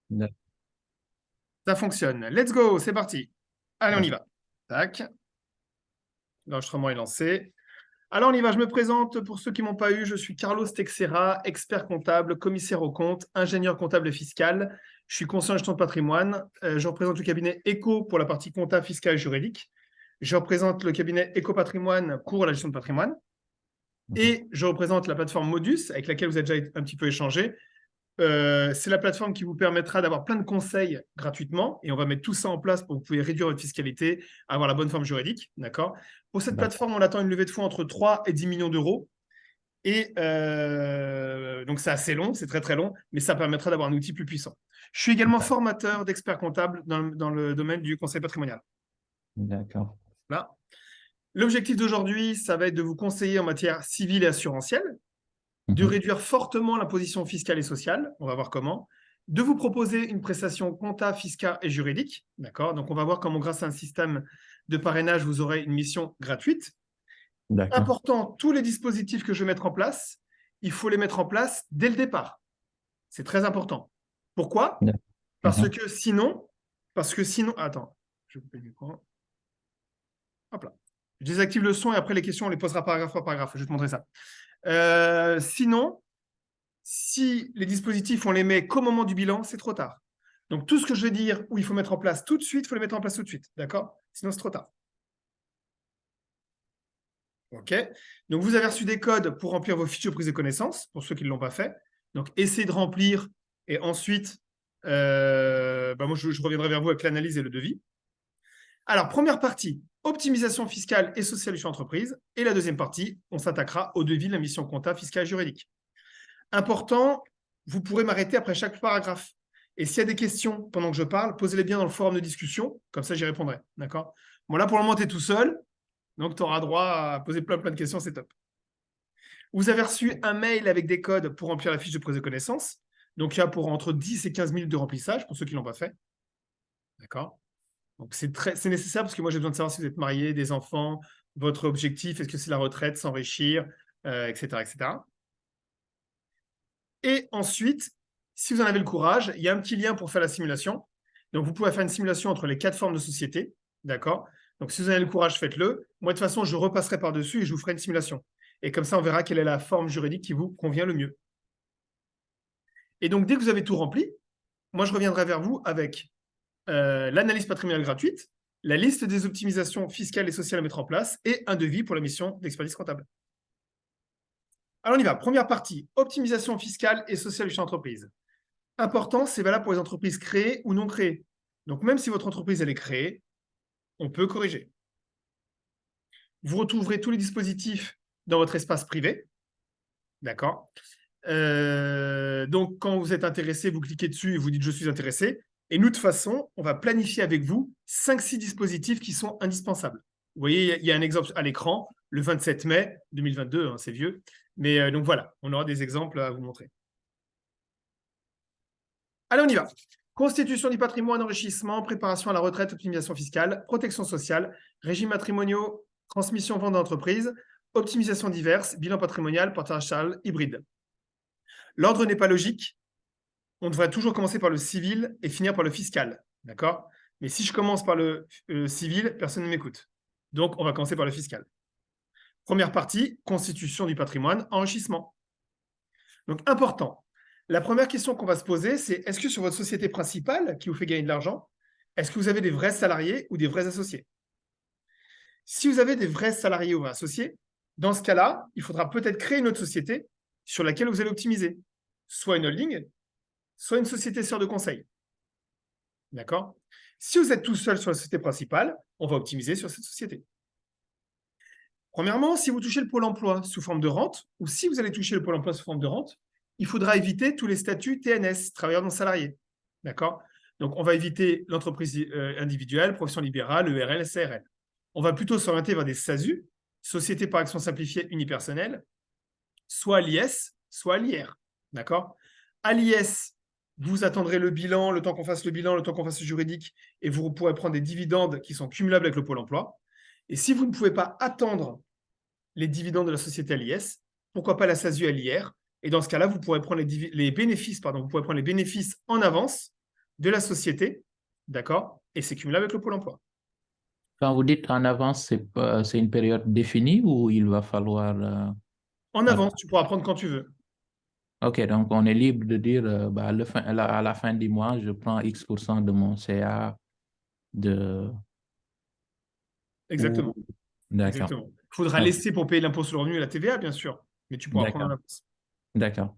D'accord. Ça fonctionne. Let's go, c'est parti. Allez, on y va. Tac. L'enregistrement est lancé. Alors, on y va. Je me présente pour ceux qui ne m'ont pas eu. Je suis Carlos Texera, expert comptable, commissaire aux comptes, ingénieur comptable et fiscal. Je suis conseiller en gestion de patrimoine. Je représente le cabinet ECO pour la partie comptable, fiscale et juridique. Je représente le cabinet EcoPatrimoine pour la gestion de patrimoine. Et je représente la plateforme Modus, avec laquelle vous avez déjà un petit peu échangé. C'est la plateforme qui vous permettra d'avoir plein de conseils gratuitement. Et on va mettre tout ça en place pour que vous puissiez réduire votre fiscalité, avoir la bonne forme juridique. D'accord. Pour cette D'accord. plateforme, on attend une levée de fonds entre 3 et 10 millions d'euros. Et donc, c'est assez long, c'est très, très long, mais ça permettra d'avoir un outil plus puissant. Je suis également formateur d'experts comptables dans le domaine du conseil patrimonial. D'accord. Là. L'objectif d'aujourd'hui, ça va être de vous conseiller en matière civile et assurantielle, de Mhm. réduire fortement l'imposition fiscale et sociale, on va voir comment, de vous proposer une prestation comptable, fiscale et juridique, d'accord. Donc, on va voir comment, grâce à un système de parrainage, vous aurez une mission gratuite. D'accord. Important, tous les dispositifs que je vais mettre en place, il faut les mettre en place dès le départ. C'est très important. Pourquoi? D'accord. Parce Mhm. que sinon, attends, je vais couper le micro. Hop là. Je désactive le son et après les questions, on les posera paragraphe par paragraphe. Je vais te montrer ça. Sinon, si les dispositifs, on les met qu'au moment du bilan, c'est trop tard. Donc, tout ce que je vais dire où il faut mettre en place tout de suite, il faut les mettre en place tout de suite. D'accord? Sinon, c'est trop tard. OK. Donc, vous avez reçu des codes pour remplir vos fichiers de prise de connaissance, pour ceux qui ne l'ont pas fait. Donc, essayez de remplir et ensuite, moi, je reviendrai vers vous avec l'analyse et le devis. Alors, première partie, optimisation fiscale et sociale de l'entreprise. Et la deuxième partie, on s'attaquera au devis de la mission comptable, fiscale et juridique. Important, vous pourrez m'arrêter après chaque paragraphe. Et s'il y a des questions pendant que je parle, posez-les bien dans le forum de discussion, comme ça j'y répondrai. D'accord? Bon, là pour le moment, tu es tout seul, donc tu auras droit à poser plein de questions, c'est top. Vous avez reçu un mail avec des codes pour remplir la fiche de prise de connaissance. Donc il y a pour entre 10 et 15 minutes de remplissage pour ceux qui ne l'ont pas fait. D'accord? Donc c'est nécessaire parce que moi j'ai besoin de savoir si vous êtes marié, des enfants, votre objectif, est-ce que c'est la retraite, s'enrichir, etc., etc. Et ensuite, si vous en avez le courage, il y a un petit lien pour faire la simulation. Donc, vous pouvez faire une simulation entre les 4 formes de société. D'accord? Donc, si vous en avez le courage, faites-le. Moi, de toute façon, je repasserai par-dessus et je vous ferai une simulation. Et comme ça, on verra quelle est la forme juridique qui vous convient le mieux. Et donc, dès que vous avez tout rempli, moi, je reviendrai vers vous avec l'analyse patrimoniale gratuite, la liste des optimisations fiscales et sociales à mettre en place et un devis pour la mission d'expertise comptable. Alors, on y va. Première partie, optimisation fiscale et sociale chez l'entreprise. Important, c'est valable pour les entreprises créées ou non créées. Donc, même si votre entreprise elle est créée, on peut corriger. Vous retrouverez tous les dispositifs dans votre espace privé. D'accord. Donc, quand vous êtes intéressé, vous cliquez dessus et vous dites « Je suis intéressé ». Et nous, de toute façon, on va planifier avec vous 5-6 dispositifs qui sont indispensables. Vous voyez, il y a un exemple à l'écran, le 27 mai 2022, hein, c'est vieux. Mais donc voilà, on aura des exemples à vous montrer. Allez, on y va. Constitution du patrimoine, enrichissement, préparation à la retraite, optimisation fiscale, protection sociale, régimes matrimoniaux, transmission, vente d'entreprise, optimisation diverses, bilan patrimonial, partage salarial, hybride. L'ordre n'est pas logique. On devrait toujours commencer par le civil et finir par le fiscal. D'accord? Mais si je commence par le civil, personne ne m'écoute. Donc, on va commencer par le fiscal. Première partie, constitution du patrimoine, enrichissement. Donc, important. La première question qu'on va se poser, c'est est-ce que sur votre société principale qui vous fait gagner de l'argent, est-ce que vous avez des vrais salariés ou des vrais associés? Si vous avez des vrais salariés ou associés, dans ce cas-là, il faudra peut-être créer une autre société sur laquelle vous allez optimiser. Soit une holding, soit une société sœur de conseil. D'accord? Si vous êtes tout seul sur la société principale, on va optimiser sur cette société. Premièrement, si vous touchez le pôle emploi sous forme de rente, ou si vous allez toucher le pôle emploi sous forme de rente, il faudra éviter tous les statuts TNS, travailleurs non salariés. D'accord? Donc, on va éviter l'entreprise individuelle, profession libérale, ERL, CRL. On va plutôt s'orienter vers des SASU, Société par action simplifiée unipersonnelle, soit à l'IS, soit à l'IR. D'accord? À l'IS, vous attendrez le bilan, le temps qu'on fasse le bilan, le temps qu'on fasse le juridique, et vous pourrez prendre des dividendes qui sont cumulables avec le pôle emploi. Et si vous ne pouvez pas attendre les dividendes de la société à l'IS, pourquoi pas la SASU à l'IR? Et dans ce cas-là, vous pourrez prendre les bénéfices, vous pourrez prendre les bénéfices en avance de la société, d'accord, et c'est cumulable avec le Pôle emploi. Quand vous dites en avance, c'est une période définie ou il va falloir... En avance, tu pourras prendre quand tu veux. OK, donc on est libre de dire à la fin du mois, je prends X% de mon CA de... Exactement. D'accord, Exactement. Il faudra laisser pour payer l'impôt sur le revenu et la TVA, bien sûr, mais tu pourras prendre en avance. d'accord.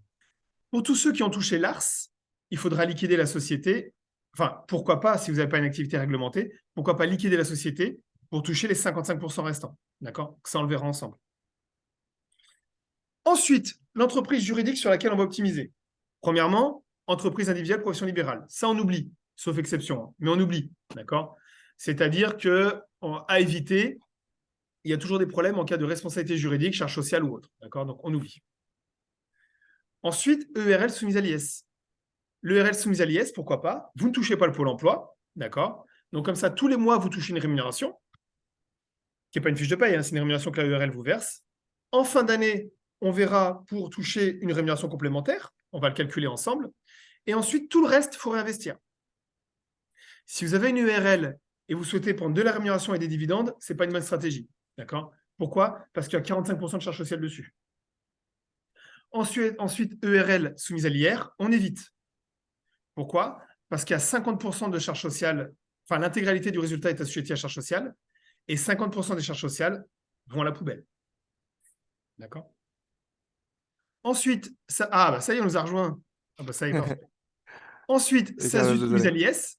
Pour tous ceux qui ont touché l'ARS, il faudra liquider la société. Enfin, pourquoi pas, si vous n'avez pas une activité réglementée, pourquoi pas liquider la société pour toucher les 55% restants. D'accord? Ça, on le verra ensemble. Ensuite, l'entreprise juridique sur laquelle on va optimiser. Premièrement, entreprise individuelle, profession libérale. Ça, on oublie, sauf exception, hein, mais on oublie. D'accord? C'est-à-dire qu'à éviter, il y a toujours des problèmes en cas de responsabilité juridique, charge sociale ou autre. D'accord? Donc, on oublie. Ensuite, EURL soumise à l'IS. L'EURL soumise à l'IS, pourquoi pas? Vous ne touchez pas le Pôle emploi. D'accord? Donc, comme ça, tous les mois, vous touchez une rémunération, qui n'est pas une fiche de paye, hein, c'est une rémunération que la EURL vous verse. En fin d'année, on verra pour toucher une rémunération complémentaire. On va le calculer ensemble. Et ensuite, tout le reste, il faut réinvestir. Si vous avez une URL et vous souhaitez prendre de la rémunération et des dividendes, ce n'est pas une bonne stratégie. D'accord? Pourquoi? Parce qu'il y a 45% de charges sociales dessus. Ensuite, EURL soumise à l'IR, on évite. Pourquoi? Parce qu'il y a 50% de charges sociales, enfin l'intégralité du résultat est assujettie à charges sociales, et 50% des charges sociales vont à la poubelle. D'accord? Ensuite, ça y est, on nous a rejoint. Ah bah ça y est, parfait. Ensuite, SASU soumise à l'IS.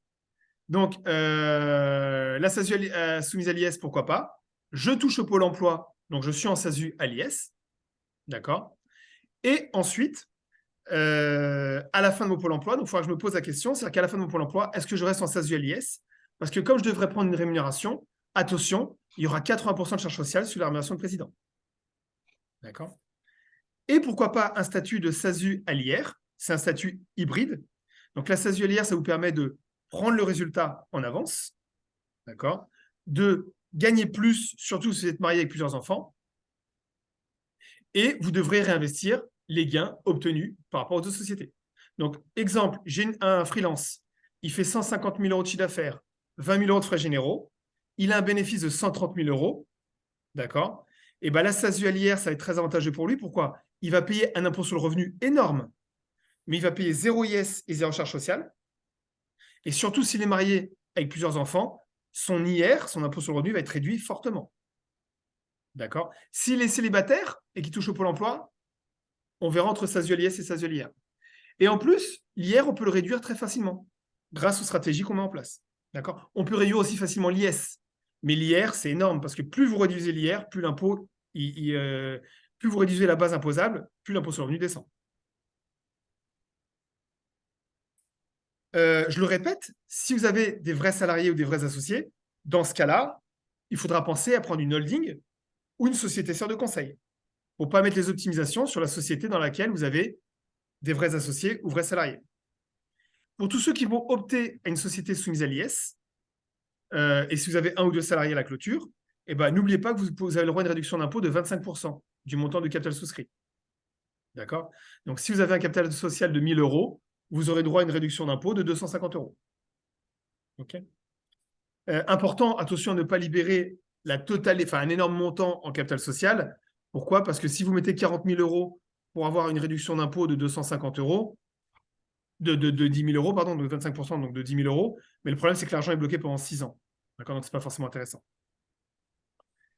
Donc, la SASU soumise à l'IS, pourquoi pas? Je touche au Pôle emploi, donc je suis en SASU à l'IS. D'accord? Et ensuite, à la fin de mon Pôle emploi, donc il faudra que je me pose la question, c'est-à-dire qu'à la fin de mon Pôle emploi, est-ce que je reste en SASU à l'IS? Parce que comme je devrais prendre une rémunération, attention, il y aura 80% de charges sociales sur la rémunération de président. D'accord? Et pourquoi pas un statut de SASU à l'IR? C'est un statut hybride. Donc la SASU à l'IR, ça vous permet de prendre le résultat en avance, d'accord? De gagner plus, surtout si vous êtes marié avec plusieurs enfants. Et vous devrez réinvestir les gains obtenus par rapport aux autres sociétés. Donc, exemple, j'ai un freelance, il fait 150 000 euros de chiffre d'affaires, 20 000 euros de frais généraux, il a un bénéfice de 130 000 euros, d'accord? Et bien la SASU à l'IR, ça va être très avantageux pour lui. Pourquoi? Il va payer un impôt sur le revenu énorme, mais il va payer 0 IS et 0 charge sociale. Et surtout, s'il est marié avec plusieurs enfants, son IR, son impôt sur le revenu, va être réduit fortement. D'accord? S'il est célibataire et qu'il touche au Pôle emploi, on verra entre SASU à l'IS et SASU à l'IR. Et en plus, l'IR, on peut le réduire très facilement grâce aux stratégies qu'on met en place. D'accord? On peut réduire aussi facilement l'IS. Mais l'IR, c'est énorme parce que plus vous réduisez l'IR, plus l'impôt, plus vous réduisez la base imposable, plus l'impôt sur le revenu descend. Je le répète, si vous avez des vrais salariés ou des vrais associés, dans ce cas-là, il faudra penser à prendre une holding ou une société sœur de conseil pour ne pas mettre les optimisations sur la société dans laquelle vous avez des vrais associés ou vrais salariés. Pour tous ceux qui vont opter à une société soumise à l'IS, et si vous avez un ou deux salariés à la clôture, n'oubliez pas que vous avez le droit à une réduction d'impôt de 25% du montant du capital souscrit. D'accord? Donc, si vous avez un capital social de 1 000 euros, vous aurez droit à une réduction d'impôt de 250 euros. OK? Important, attention à ne pas libérer un énorme montant en capital social. Pourquoi? Parce que si vous mettez 40 000 euros pour avoir une réduction d'impôt de 250 euros, de 10 000 euros, pardon, de 25%, donc de 10 000 euros, mais le problème, c'est que l'argent est bloqué pendant 6 ans. D'accord? Donc, ce n'est pas forcément intéressant.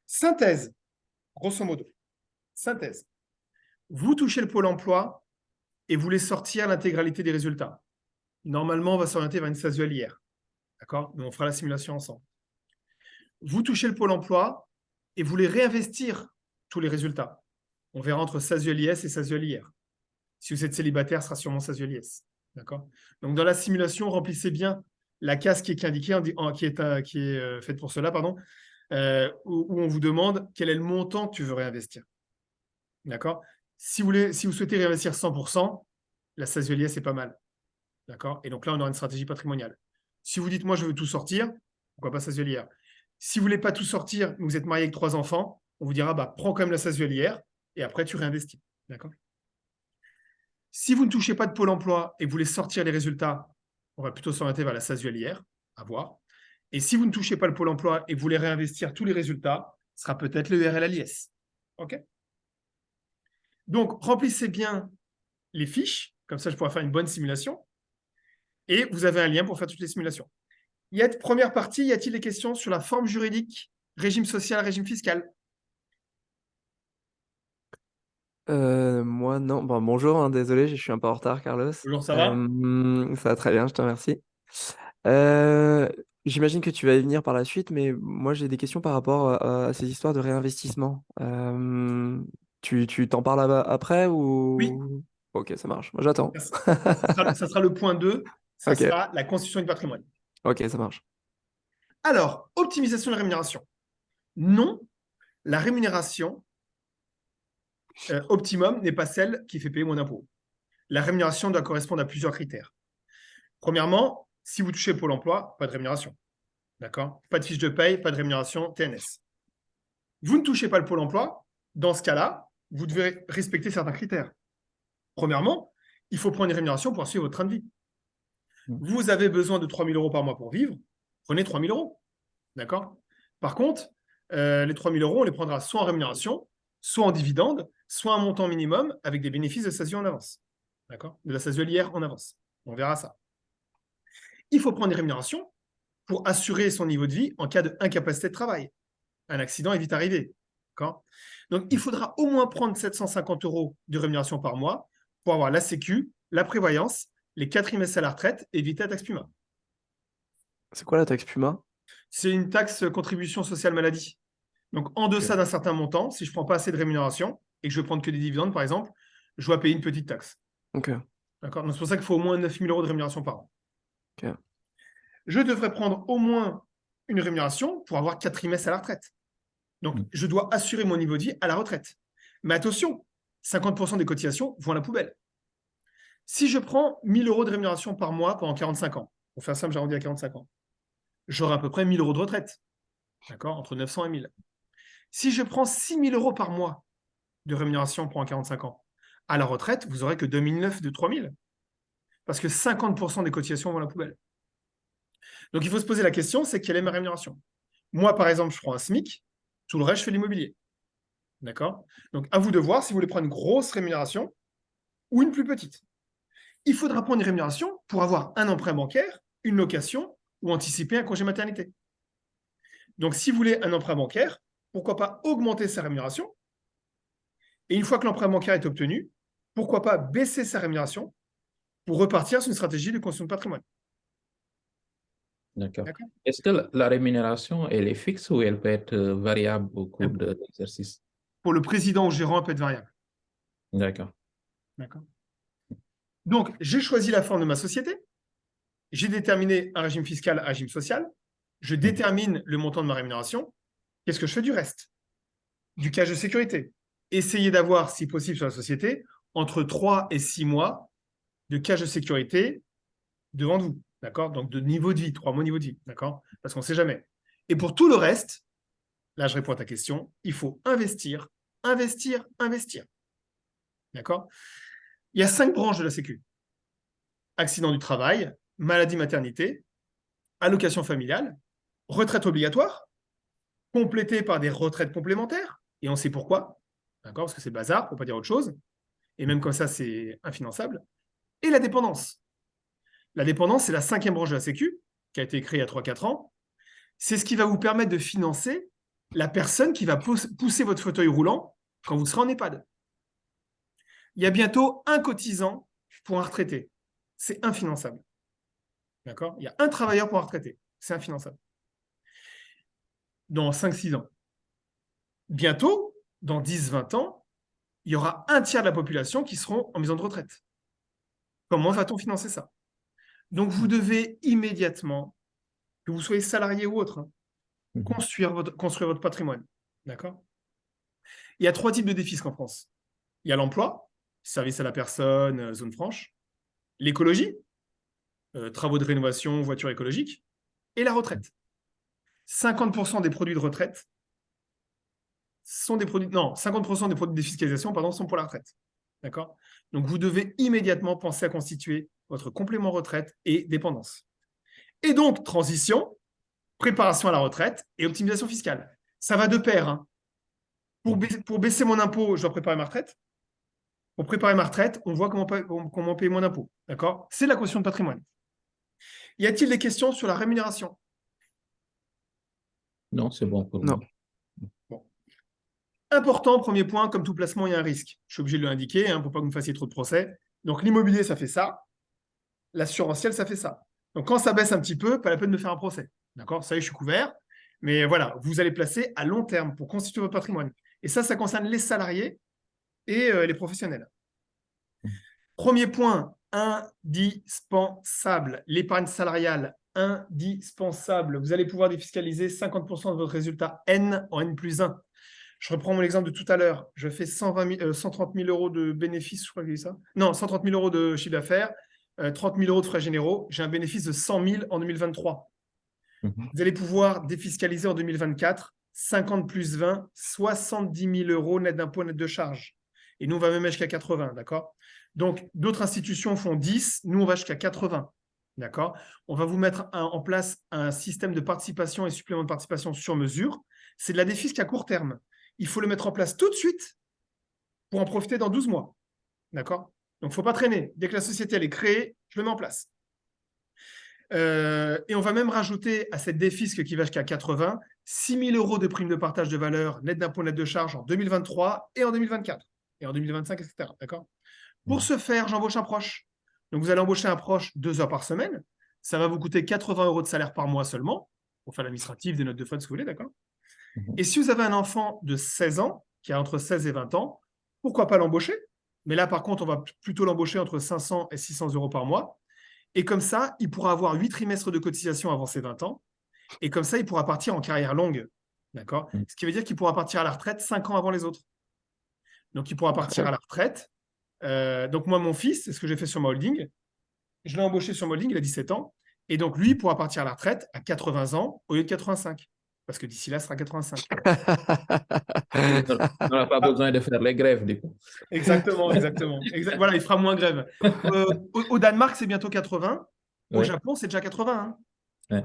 Synthèse, grosso modo. Synthèse. Vous touchez le Pôle emploi et vous voulez sortir l'intégralité des résultats. Normalement, on va s'orienter vers une SASU à l'IR. D'accord? Mais on fera la simulation ensemble. Vous touchez le Pôle emploi et vous voulez réinvestir tous les résultats. On verra entre SASU à l'IS et SASU à l'IR. Si vous êtes célibataire, ce sera sûrement SASU à l'IS. D'accord? Donc, dans la simulation, remplissez bien la case qui est indiquée, qui est faite pour cela, pardon, où on vous demande quel est le montant que tu veux réinvestir. D'accord? Si vous souhaitez réinvestir 100%, la SASU à l'IS, c'est pas mal. D'accord? Et donc là, on aura une stratégie patrimoniale. Si vous dites, moi, je veux tout sortir, pourquoi pas SASU à l'IR? Si vous ne voulez pas tout sortir, mais vous êtes marié avec 3 enfants, on vous dira, prends quand même la SASU à l'IR et après, tu réinvestis. D'accord? Si vous ne touchez pas de Pôle emploi et que vous voulez sortir les résultats, On va plutôt s'orienter vers la SASU-LIR, à voir. Et si vous ne touchez pas le Pôle emploi et que vous voulez réinvestir tous les résultats, ce sera peut-être le URL-LIS. OK? Donc, remplissez bien les fiches, comme ça je pourrai faire une bonne simulation. Et vous avez un lien pour faire toutes les simulations. Première partie, y a-t-il des questions sur la forme juridique, régime social, régime fiscal? Moi, non. Bon, bonjour, hein, désolé, je suis un peu en retard, Carlos. Bonjour, ça va? Ça va très bien, je te remercie. Euh, J'imagine que tu vas y venir par la suite, mais moi, j'ai des questions par rapport à ces histoires de réinvestissement. Tu t'en parles après Oui, ou... Ok, ça marche. Moi, j'attends. ça sera le point 2, ça Ok, sera la constitution du patrimoine. ok, ça marche. Alors, optimisation de la rémunération. Non, la rémunération optimum n'est pas celle qui fait payer mon impôt. La rémunération doit correspondre à plusieurs critères. Premièrement, si vous touchez Pôle emploi, pas de rémunération. D'accord? Pas de fiche de paye, pas de rémunération, TNS. Vous ne touchez pas le Pôle emploi, dans ce cas-là, vous devez respecter certains critères. Premièrement, il faut prendre une rémunération pour suivre votre train de vie. Vous avez besoin de 3 000 € par mois pour vivre, prenez 3 000 €. D'accord? Par contre, les 3 000 €, on les prendra soit en rémunération, soit en dividende, soit un montant minimum avec des bénéfices de SASU en avance. D'accord? De la SASU-LIR en avance. On verra ça. Il faut prendre des rémunérations pour assurer son niveau de vie en cas d'incapacité de travail. Un accident est vite arrivé. D'accord? Donc, il faudra au moins prendre 750 € de rémunération par mois pour avoir la Sécu, la prévoyance, les 4 trimestres à la retraite et éviter la taxe Puma. C'est quoi la taxe Puma? C'est une taxe contribution sociale maladie. Donc, en deçà d'un certain montant, si je ne prends pas assez de rémunération et que je veux prendre que des dividendes, par exemple, je dois payer une petite taxe. Ok, D'accord? Donc, c'est pour ça qu'il faut au moins 9 000 € de rémunération par an. ok. Je devrais prendre au moins une rémunération pour avoir 4 trimestres à la retraite. Donc, je dois assurer mon niveau de vie à la retraite. Mais attention, 50% des cotisations vont à la poubelle. Si je prends 1 000 € de rémunération par mois pendant 45 ans, pour faire simple, j'arrondis à 45 ans, j'aurai à peu près 1 000 € de retraite. D'accord? Entre 900 et 1 000. Si je prends 6 000 € par mois de rémunération pendant 45 ans, à la retraite, vous n'aurez que 2 900 de 3 000. Parce que 50% des cotisations vont à la poubelle. Donc, il faut se poser la question, c'est quelle est ma rémunération? Moi, par exemple, je prends un SMIC, tout le reste, je fais l'immobilier. D'accord? Donc, à vous de voir si vous voulez prendre une grosse rémunération ou une plus petite. Il faudra prendre une rémunération pour avoir un emprunt bancaire, une location ou anticiper un congé maternité. Donc, si vous voulez un emprunt bancaire, pourquoi pas augmenter sa rémunération? Et une fois que l'emprunt bancaire est obtenu, pourquoi pas baisser sa rémunération pour repartir sur une stratégie de construction de patrimoine? D'accord. D'accord? Est-ce que la rémunération, elle est fixe ou elle peut être variable au cours de l'exercice? Pour le président ou gérant, elle peut être variable. D'accord. D'accord? Donc, j'ai choisi la forme de ma société. J'ai déterminé un régime fiscal, un régime social. Je détermine le montant de ma rémunération. Qu'est-ce que je fais du reste? Du cash de sécurité. Essayez d'avoir, si possible sur la société, entre 3 et 6 mois de cash de sécurité devant vous. D'accord? Donc, de niveau de vie, 3 mois niveau de vie. D'accord? Parce qu'on ne sait jamais. Et pour tout le reste, là, je réponds à ta question, il faut investir, investir, investir. D'accord? Il y a 5 branches de la Sécu. Accident du travail, maladie, maternité, allocation familiale, retraite obligatoire, complétée par des retraites complémentaires, et on sait pourquoi, d'accord? Parce que c'est bazar, pour ne pas dire autre chose, et même comme ça, c'est infinançable, et la dépendance. La dépendance, c'est la 5e branche de la Sécu, qui a été créée il y a 3-4 ans. C'est ce qui va vous permettre de financer la personne qui va pousser votre fauteuil roulant quand vous serez en EHPAD. Il y a bientôt un cotisant pour un retraité. C'est infinançable. D'accord? Il y a un travailleur pour un retraité. C'est infinançable. Dans 5-6 ans. Bientôt, dans 10-20 ans, il y aura un tiers de la population qui seront en maison de retraite. Comment va-t-on financer ça? Donc, vous devez immédiatement, que vous soyez salarié ou autre, construire votre patrimoine. D'accord? Il y a 3 types de défis en France. Il y a l'emploi, service à la personne, zone franche, l'écologie, travaux de rénovation, voitures écologiques, et la retraite. 50% des produits de retraite sont des produits... Non, 50% des produits de défiscalisation, pardon, sont pour la retraite. D'accord? Donc, vous devez immédiatement penser à constituer votre complément retraite et dépendance. Et donc, transition, préparation à la retraite et optimisation fiscale. Ça va de pair. Hein. Pour baisser mon impôt, je dois préparer ma retraite. Pour préparer ma retraite, on voit comment payer mon impôt. D'accord? C'est la caution de patrimoine. Y a-t-il des questions sur la rémunération? Non, c'est bon pour Non. moi. Bon. Important, premier point, comme tout placement, il y a un risque. Je suis obligé de l'indiquer pour pas que vous me fassiez trop de procès. Donc, l'immobilier, ça fait ça. L'assurantiel, ça fait ça. Donc, quand ça baisse un petit peu, pas la peine de me faire un procès. D'accord? Ça y est, je suis couvert. Mais voilà, vous allez placer à long terme pour constituer votre patrimoine. Et ça concerne les salariés et les professionnels. Premier point, indispensable. L'épargne salariale, indispensable. Vous allez pouvoir défiscaliser 50% de votre résultat N en N plus 1. Je reprends mon exemple de tout à l'heure. Je fais 130 000 euros de bénéfices, je crois que j'ai dit ça. Non, 130 000 euros de chiffre d'affaires, 30 000 euros de frais généraux. J'ai un bénéfice de 100 000 en 2023. Vous allez pouvoir défiscaliser en 2024 50 plus 20, 70 000 euros net d'impôt, net de charges. Et nous, on va même jusqu'à 80, d'accord? Donc, d'autres institutions font 10, nous, on va jusqu'à 80, d'accord? On va vous mettre en place un système de participation et supplément de participation sur mesure. C'est de la défisque à court terme. Il faut le mettre en place tout de suite pour en profiter dans 12 mois, d'accord? Donc, il ne faut pas traîner. Dès que la société elle est créée, je le mets en place. Et on va même rajouter à cette défisque qui va jusqu'à 80, 6 000 euros de prime de partage de valeur, net d'impôt, net de charge en 2023 et en 2024, et en 2025, etc. D'accord? Pour ce faire, j'embauche un proche. Donc, vous allez embaucher un proche 2 heures par semaine. Ça va vous coûter 80 euros de salaire par mois seulement, pour faire l'administratif, des notes de frais, si vous voulez, d'accord? Et si vous avez un enfant de 16 ans, qui a entre 16 et 20 ans, pourquoi pas l'embaucher? Mais là, par contre, on va plutôt l'embaucher entre 500 et 600 euros par mois. Et comme ça, il pourra avoir 8 trimestres de cotisation avant ses 20 ans. Et comme ça, il pourra partir en carrière longue. D'accord? Ce qui veut dire qu'il pourra partir à la retraite 5 ans avant les autres. Donc, il pourra partir à la retraite. Donc, moi, mon fils, c'est ce que j'ai fait sur ma holding. Je l'ai embauché sur ma holding, il a 17 ans. Et donc, lui, il pourra partir à la retraite à 80 ans au lieu de 85. Parce que d'ici là, ce sera 85. On n'a pas besoin de faire les grèves, du coup. Exactement. Voilà, il fera moins grève. Au Danemark, c'est bientôt 80. Au Ouais. Japon, c'est déjà 80. Hein. Ouais.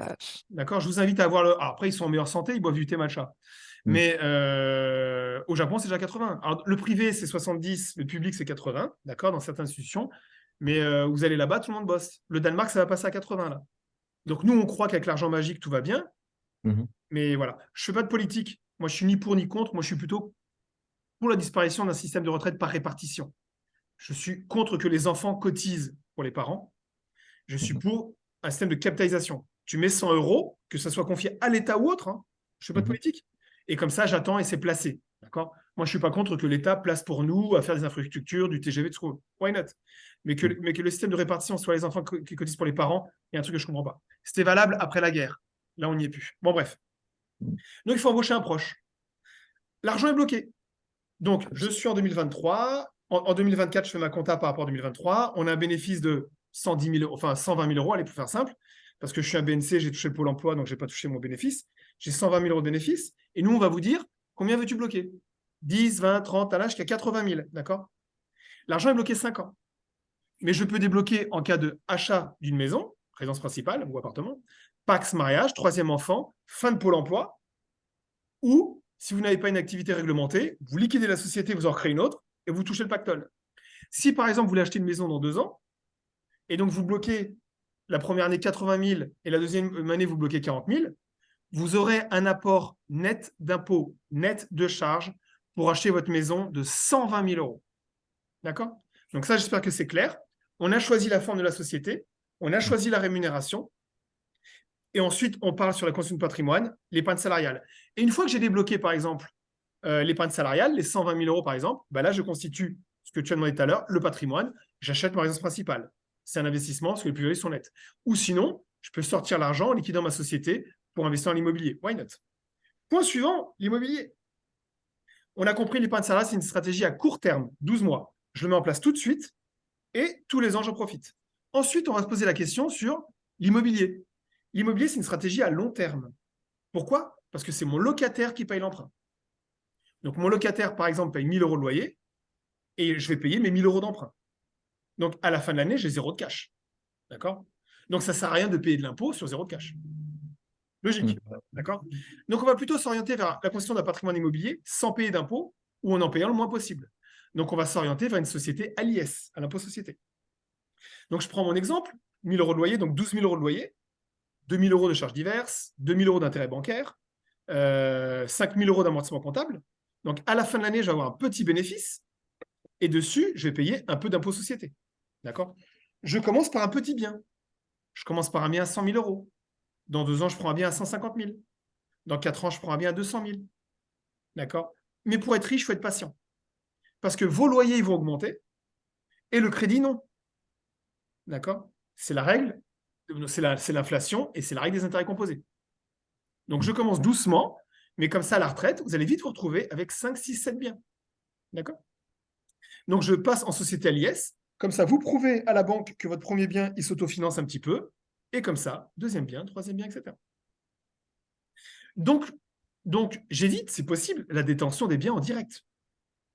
D'accord, je vous invite à voir le. Alors, après, ils sont en meilleure santé, ils boivent du thé matcha. Mais au Japon, c'est déjà 80. Alors, le privé, c'est 70, le public, c'est 80, d'accord, dans certaines institutions. Mais vous allez là-bas, tout le monde bosse. Le Danemark, ça va passer à 80, là. Donc, nous, on croit qu'avec l'argent magique, tout va bien. Mais voilà, je ne fais pas de politique. Moi, je suis ni pour ni contre. Moi, je suis plutôt pour la disparition d'un système de retraite par répartition. Je suis contre que les enfants cotisent pour les parents. Je suis pour un système de capitalisation. Tu mets 100 euros, que ça soit confié à l'État ou autre. Hein. Je ne fais pas de politique. Et comme ça, j'attends et c'est placé. D'accord? Moi, je ne suis pas contre que l'État place pour nous à faire des infrastructures, du TGV, tout ça. Why not? Mais que le système de répartition soit les enfants qui cotisent pour les parents, il y a un truc que je ne comprends pas. C'était valable après la guerre. Là, on n'y est plus. Bon, bref. Donc, il faut embaucher un proche. L'argent est bloqué. Donc, je suis en 2023. En 2024, je fais ma compta par rapport à 2023. On a un bénéfice de 110 000 euros, enfin 120 000 euros, allez, pour faire simple, parce que je suis un BNC, j'ai touché le Pôle emploi, donc je n'ai pas touché mon bénéfice. J'ai 120 000 euros de bénéfice. Et nous, on va vous dire, combien veux-tu bloquer? 10, 20, 30, à l'âge jusqu'à 80 000, d'accord? L'argent est bloqué 5 ans. Mais je peux débloquer en cas de achat d'une maison, résidence principale ou appartement, Pax mariage, troisième enfant, fin de Pôle emploi, ou si vous n'avez pas une activité réglementée, vous liquidez la société, vous en recréez une autre et vous touchez le pactole. Si par exemple vous voulez acheter une maison dans 2 ans et donc vous bloquez la première année 80 000 et la deuxième année vous bloquez 40 000, vous aurez un apport net d'impôt, net de charges pour acheter votre maison de 120 000 euros. D'accord? Donc ça, j'espère que c'est clair. On a choisi la forme de la société, on a choisi la rémunération. Et ensuite, on parle sur la constitution de patrimoine, l'épargne salariale. Et une fois que j'ai débloqué, par exemple, l'épargne salariale, les 120 000 euros, par exemple, bah là, je constitue ce que tu as demandé tout à l'heure, le patrimoine. J'achète ma résidence principale. C'est un investissement parce que les plus-values sont nettes. Ou sinon, je peux sortir l'argent en liquidant ma société pour investir dans l'immobilier. Why not? Point suivant, l'immobilier. On a compris, l'épargne salariale, c'est une stratégie à court terme, 12 mois. Je le mets en place tout de suite et tous les ans, j'en profite. Ensuite, on va se poser la question sur l'immobilier. L'immobilier, c'est une stratégie à long terme. Pourquoi? Parce que c'est mon locataire qui paye l'emprunt. Donc, mon locataire, par exemple, paye 1 000 euros de loyer et je vais payer mes 1 000 euros d'emprunt. Donc, à la fin de l'année, j'ai 0 de cash. D'accord? Donc, ça ne sert à rien de payer de l'impôt sur zéro de cash. Logique. D'accord? Donc, on va plutôt s'orienter vers la constitution d'un patrimoine immobilier sans payer d'impôt ou en payant le moins possible. Donc, on va s'orienter vers une société à l'IS, à l'impôt société. Donc, je prends mon exemple, 1 000 euros de loyer, donc 12 000 euros de loyer, 2 000 euros de charges diverses, 2 000 euros d'intérêt bancaire, 5 000 euros d'amortissement comptable. Donc, à la fin de l'année, je vais avoir un petit bénéfice et dessus, je vais payer un peu d'impôt société. D'accord? Je commence par un petit bien. Je commence par un bien à 100 000 euros. Dans 2 ans, je prends un bien à 150 000. Dans 4 ans, je prends un bien à 200 000. D'accord? Mais pour être riche, il faut être patient. Parce que vos loyers ils vont augmenter et le crédit, non. D'accord? C'est la règle, c'est l'inflation et c'est la règle des intérêts composés. Donc, je commence doucement, mais comme ça, à la retraite, vous allez vite vous retrouver avec 5, 6, 7 biens. D'accord? Donc, je passe en société à l'IS. Comme ça, vous prouvez à la banque que votre premier bien, il s'autofinance un petit peu. Et comme ça, deuxième bien, troisième bien, etc. Donc j'évite, c'est possible, la détention des biens en direct.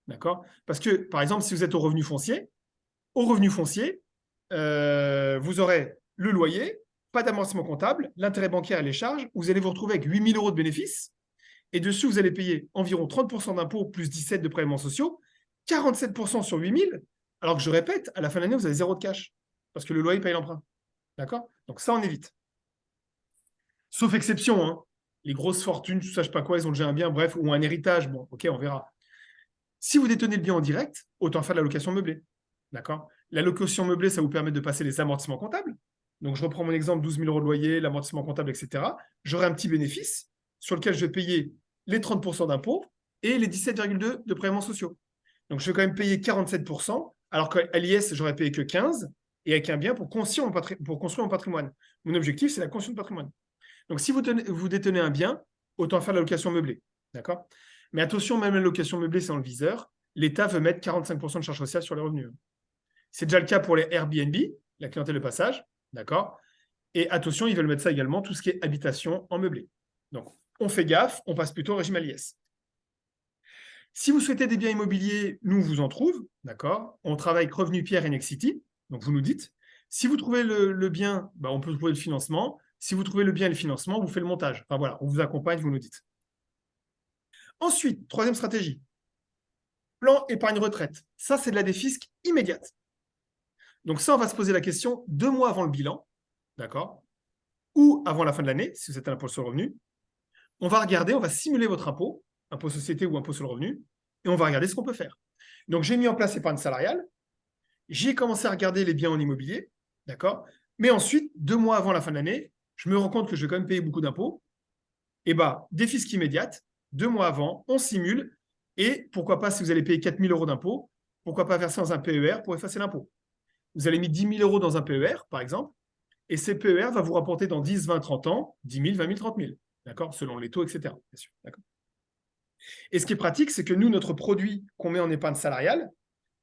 D'accord? Parce que, par exemple, si vous êtes au revenu foncier, vous aurez le loyer, pas d'amortissement comptable, l'intérêt bancaire et les charges. Vous allez vous retrouver avec 8 000 euros de bénéfices. Et dessus, vous allez payer environ 30% d'impôts plus 17 de prélèvements sociaux, 47% sur 8 000. Alors que je répète, à la fin de l'année, vous avez 0 de cash. Parce que le loyer paye l'emprunt. D'accord? Donc ça, on évite. Sauf exception, hein. Les grosses fortunes, je ne sais pas quoi, ils ont déjà un bien, bref, ou un héritage. Bon, ok, on verra. Si vous détenez le bien en direct, autant faire de la location meublée. D'accord? La location meublée, ça vous permet de passer les amortissements comptables. Donc, je reprends mon exemple, 12 000 euros de loyer, l'amortissement comptable, etc. J'aurai un petit bénéfice sur lequel je vais payer les 30% d'impôts et les 17,2% de prélèvements sociaux. Donc, je vais quand même payer 47%, alors qu'à l'IS, j'aurais payé que 15%, et avec un bien pour construire mon patrimoine. Mon objectif, c'est la construction de patrimoine. Donc, si vous détenez un bien, autant faire de la location meublée. D'accord? Mais attention, même la location meublée, c'est dans le viseur. L'État veut mettre 45% de charges sociales sur les revenus. C'est déjà le cas pour les Airbnb, la clientèle de passage. D'accord? Et attention, ils veulent mettre ça également, tout ce qui est habitation en meublé. Donc, on fait gaffe, on passe plutôt au régime à l'IS. Si vous souhaitez des biens immobiliers, nous, on vous en trouve. D'accord? On travaille avec Revenu Pierre et Nexity. Donc, vous nous dites. Si vous trouvez le bien, on peut trouver le financement. Si vous trouvez le bien et le financement, vous faites le montage. Enfin voilà, on vous accompagne, vous nous dites. Ensuite, troisième stratégie. Plan épargne retraite. Ça, c'est de la défisque immédiate. Donc ça, on va se poser la question 2 mois avant le bilan, d'accord? Ou avant la fin de l'année, si vous êtes un impôt sur le revenu. On va regarder, on va simuler votre impôt société ou impôt sur le revenu, et on va regarder ce qu'on peut faire. Donc, j'ai mis en place épargne salariale. J'ai commencé à regarder les biens en immobilier, d'accord? Mais ensuite, 2 mois avant la fin de l'année, je me rends compte que je vais quand même payer beaucoup d'impôts. Et défisque immédiate, 2 mois avant, on simule. Et pourquoi pas, si vous allez payer 4 000 euros d'impôts, pourquoi pas verser dans un PER pour effacer l'impôt? Vous allez mettre 10 000 euros dans un PER, par exemple, et ces PER va vous rapporter dans 10, 20, 30 ans 10 000, 20 000, 30 000. D'accord? Selon les taux, etc. Bien sûr. D'accord? Et ce qui est pratique, c'est que nous, notre produit qu'on met en épargne salariale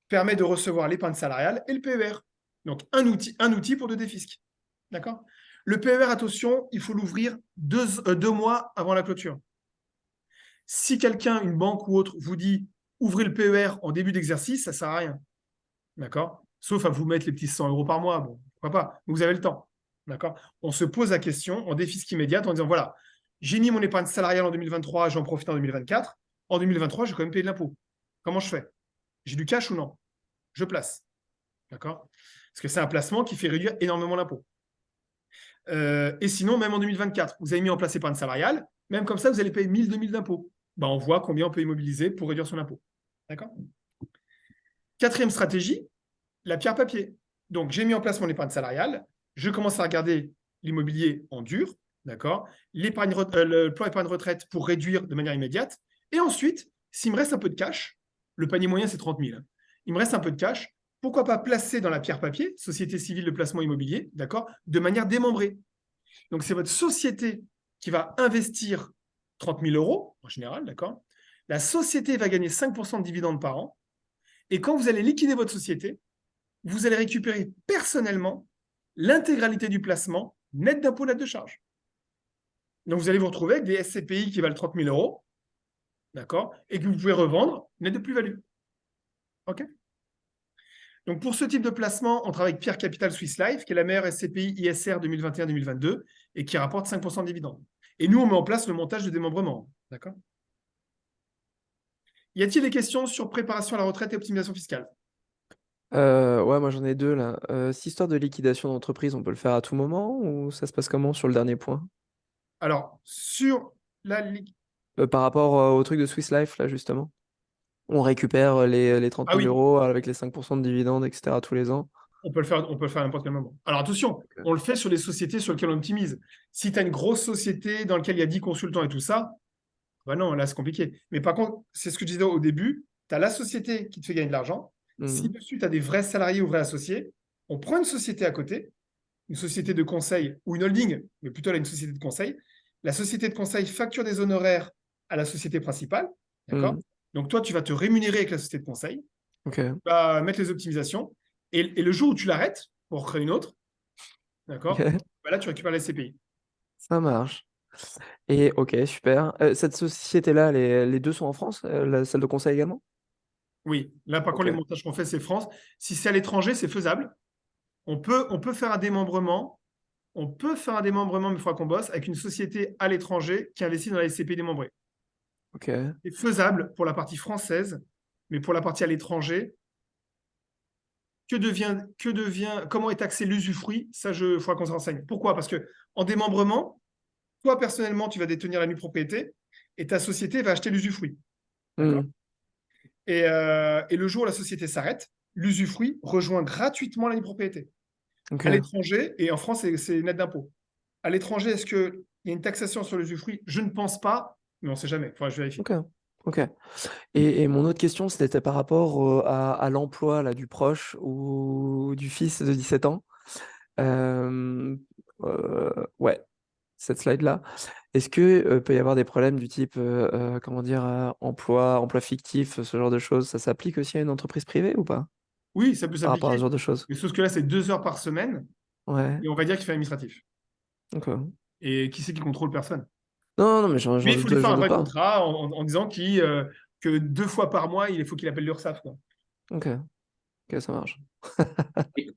permet de recevoir l'épargne salariale et le PER. Donc, un outil pour de défisque. D'accord? Le PER, attention, il faut l'ouvrir 2 mois avant la clôture. Si quelqu'un, une banque ou autre, vous dit ouvrez le PER en début d'exercice, ça ne sert à rien. D'accord? Sauf à vous mettre les petits 100 euros par mois. Bon, pourquoi pas? Vous avez le temps. D'accord? On se pose la question en défisque immédiate en disant voilà, j'ai mis mon épargne salariale en 2023, j'en profite en 2024. En 2023, je vais quand même payer de l'impôt. Comment je fais? J'ai du cash ou non? Je place. D'accord? Parce que c'est un placement qui fait réduire énormément l'impôt. Et sinon, même en 2024, vous avez mis en place épargne salariale, même comme ça, vous allez payer 1 000, 2 000 d'impôts. On voit combien on peut immobiliser pour réduire son impôt. D'accord? Quatrième stratégie, la pierre papier. Donc, j'ai mis en place mon épargne salariale, je commence à regarder l'immobilier en dur, d'accord? Le plan épargne retraite pour réduire de manière immédiate. Et ensuite, s'il me reste un peu de cash, le panier moyen, c'est 30 000. Il me reste un peu de cash, pourquoi pas placer dans la pierre papier, société civile de placement immobilier, d'accord, de manière démembrée. Donc, c'est votre société qui va investir 30 000 euros, en général, d'accord? La société va gagner 5% de dividendes par an. Et quand vous allez liquider votre société, vous allez récupérer personnellement l'intégralité du placement net d'impôt, net de charge. Donc, vous allez vous retrouver avec des SCPI qui valent 30 000 euros, d'accord, et que vous pouvez revendre net de plus-value. OK? Donc, pour ce type de placement, on travaille avec Pierre Capital Swiss Life, qui est la meilleure SCPI ISR 2021-2022 et qui rapporte 5% de dividendes. Et nous, on met en place le montage de démembrement. D'accord? Y a-t-il des questions sur préparation à la retraite et optimisation fiscale? Ouais, moi j'en ai deux là. Cette histoire de liquidation d'entreprise, on peut le faire à tout moment ou ça se passe comment sur le dernier point? Alors, sur la Par rapport au truc de Swiss Life, là, justement. On récupère les 30 Ah 000 oui, euros avec les 5% de dividendes, etc. tous les ans. on peut le faire à n'importe quel moment. Alors attention, on le fait sur les sociétés sur lesquelles on optimise. Si tu as une grosse société dans laquelle il y a 10 consultants et tout ça, bah non, là c'est compliqué. Mais par contre, c'est ce que je disais au début, tu as la société qui te fait gagner de l'argent. Si Mhm. dessus tu as des vrais salariés ou vrais associés, on prend une société à côté, une société de conseil ou une holding, mais plutôt là une société de conseil. La société de conseil facture des honoraires à la société principale. D'accord? Mhm. Donc toi, tu vas te rémunérer avec la société de conseil. Ok. Tu vas mettre les optimisations. Et le jour où tu l'arrêtes pour créer une autre, d'accord? Ok. Bah là, tu récupères les CPI. Ça marche. Et ok, super. Cette société-là, les deux sont en France, celle de conseil également? Oui, là, par contre, les Ok. montages qu'on fait, c'est France. Si c'est à l'étranger, c'est faisable. On peut faire un démembrement. On peut faire un démembrement, mais il faudra qu'on bosse avec une société à l'étranger qui investit dans la SCPI démembrée. Ok. C'est faisable pour la partie française, mais pour la partie à l'étranger, comment est taxé l'usufruit? Ça, il faudra qu'on se renseigne. Pourquoi? Parce que en démembrement, toi, personnellement, tu vas détenir la nue propriété et ta société va acheter l'usufruit. D'accord? Mhm. Et le jour où la société s'arrête, l'usufruit rejoint gratuitement la nue propriété. Ok. À l'étranger, et en France, c'est net d'impôt. À l'étranger, est-ce qu'il y a une taxation sur l'usufruit? Je ne pense pas, mais on ne sait jamais. Il faudra que je vérifie. Ok. Ok. Et mon autre question, c'était par rapport à l'emploi là, du proche ou du fils de 17 ans. Euh, ouais, cette slide-là. Est-ce que peut y avoir des problèmes du type, comment dire, emploi fictif, ce genre de choses? Ça s'applique aussi à une entreprise privée ou pas? Oui, ça peut Par rapport à ce s'appliquer. genre de choses? Mais sauf que là, c'est 2 heures par semaine, Ouais, et on va dire qu'il fait administratif. ok. Et qui c'est qui contrôle personne? Non, non, mais j'en Mais j'en il faut lui doute, faire j'en un doute vrai pas. contrat en disant que 2 fois par mois, il faut qu'il appelle l'URSSAF, quoi. Ok, ok, ça marche.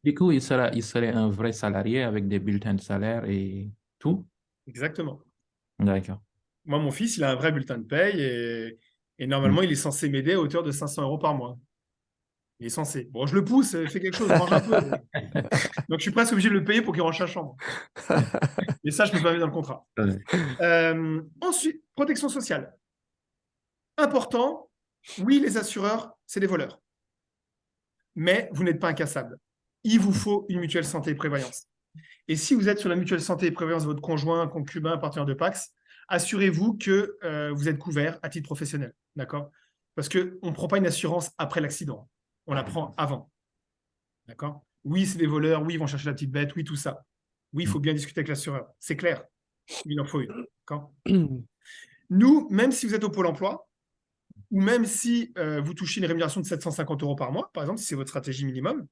Du coup, il serait un vrai salarié avec des bulletins de salaire et tout. Exactement. D'accord. Moi, mon fils, il a un vrai bulletin de paye et Mm. normalement, il est censé m'aider à hauteur de 500 euros par mois. Il est censé. Bon, je le pousse, fais quelque chose, mange un peu. Donc, je suis presque obligé de le payer pour qu'il range sa chambre. Et ça, je peux pas mettre dans le contrat. Ouais. Ensuite, protection sociale. Important, oui, les assureurs, c'est des voleurs. Mais vous n'êtes pas incassable. Il vous faut une mutuelle santé et prévoyance. Et si vous êtes sur la mutuelle santé et prévoyance de votre conjoint, concubin, partenaire de Pacs, assurez-vous que vous êtes couvert à titre professionnel. D'accord? Parce qu'on ne prend pas une assurance après l'accident. On la prend avant. D'accord? Oui, c'est des voleurs. Oui, ils vont chercher la petite bête. Oui, tout ça. Oui, il faut bien discuter avec l'assureur. C'est clair. Il en faut une. D'accord? Nous, même si vous êtes au Pôle emploi, ou même si vous touchez une rémunération de 750 euros par mois, par exemple, si c'est votre stratégie minimum,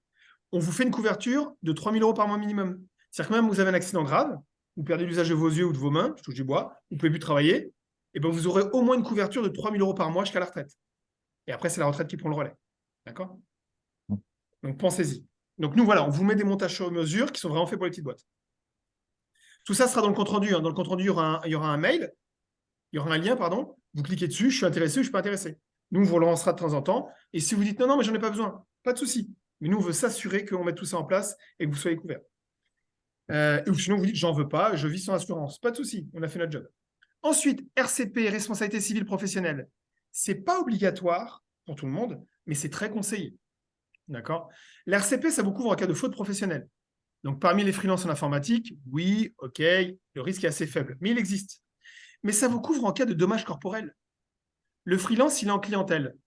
on vous fait une couverture de 3 000 euros par mois minimum. C'est-à-dire que même vous avez un accident grave, vous perdez l'usage de vos yeux ou de vos mains, je touche du bois, vous ne pouvez plus travailler, et ben vous aurez au moins une couverture de 3 000 euros par mois jusqu'à la retraite. Et après, c'est la retraite qui prend le relais. D'accord? Donc, pensez-y. Donc, nous, voilà, on vous met des montages sur mesure qui sont vraiment faits pour les petites boîtes. Tout ça sera dans le compte-rendu. Dans le compte-rendu, il y aura un mail, il y aura un lien, pardon. Vous cliquez dessus, je suis intéressé ou je ne suis pas intéressé. Nous, on vous le relancera de temps en temps. Et si vous dites non, non, mais j'en ai pas besoin, pas de souci. Mais nous, on veut s'assurer qu'on mette tout ça en place et que vous soyez couverts. Ou sinon, vous dites j'en veux pas, je vis sans assurance. Pas de souci, on a fait notre job. Ensuite, RCP, responsabilité civile professionnelle. Ce n'est pas obligatoire pour tout le monde, mais c'est très conseillé. D'accord? L'RCP, ça vous couvre en cas de faute professionnelle. Donc, parmi les freelances en informatique, oui, OK, le risque est assez faible, mais il existe. Mais ça vous couvre en cas de dommages corporels. Le freelance, il est en clientèle.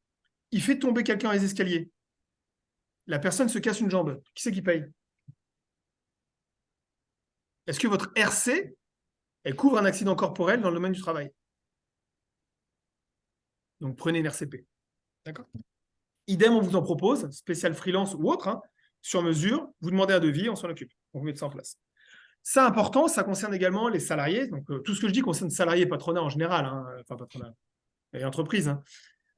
Il fait tomber quelqu'un dans les escaliers. La personne se casse une jambe. Qui c'est qui paye? Est-ce que votre RC, elle couvre un accident corporel dans le domaine du travail? Donc, prenez une RCP. D'accord? Idem, on vous en propose, spécial freelance ou autre, hein, sur mesure. Vous demandez un devis, on s'en occupe. On vous met ça en place. Ça, important, ça concerne également les salariés. Donc, tout ce que je dis concerne salariés et patronat en général. Hein, enfin, patronat et entreprise. Hein.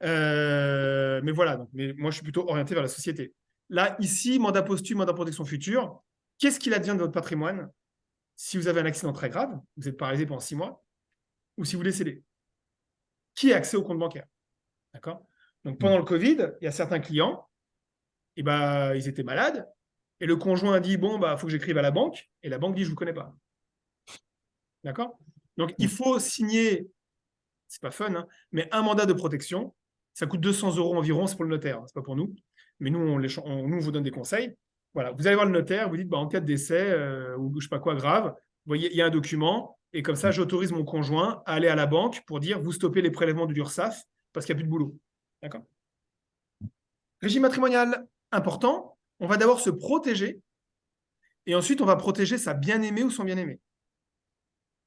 Mais voilà, mais moi, je suis plutôt orienté vers la société. Là, ici, mandat posthume, mandat protection future. Qu'est-ce qu'il advient de votre patrimoine si vous avez un accident très grave, vous êtes paralysé pendant 6 mois, ou si vous décédez? Qui a accès au compte bancaire? D'accord? Donc, pendant le Covid, il y a certains clients, et ils étaient malades, et le conjoint dit, bon, faut que j'écrive à la banque, et la banque dit, je ne vous connais pas. D'accord? Donc, il faut signer, c'est pas fun, hein, mais un mandat de protection. Ça coûte 200 € environ, c'est pour le notaire, c'est pas pour nous. Mais nous, on vous donne des conseils. Voilà, vous allez voir le notaire, vous dites, en cas de décès, ou je sais pas quoi, grave, vous voyez, il y a un document, et comme ça, j'autorise mon conjoint à aller à la banque pour dire, vous stoppez les prélèvements de l'URSSAF parce qu'il n'y a plus de boulot. D'accord? Régime matrimonial important, on va d'abord se protéger, et ensuite, on va protéger sa bien-aimée ou son bien-aimé.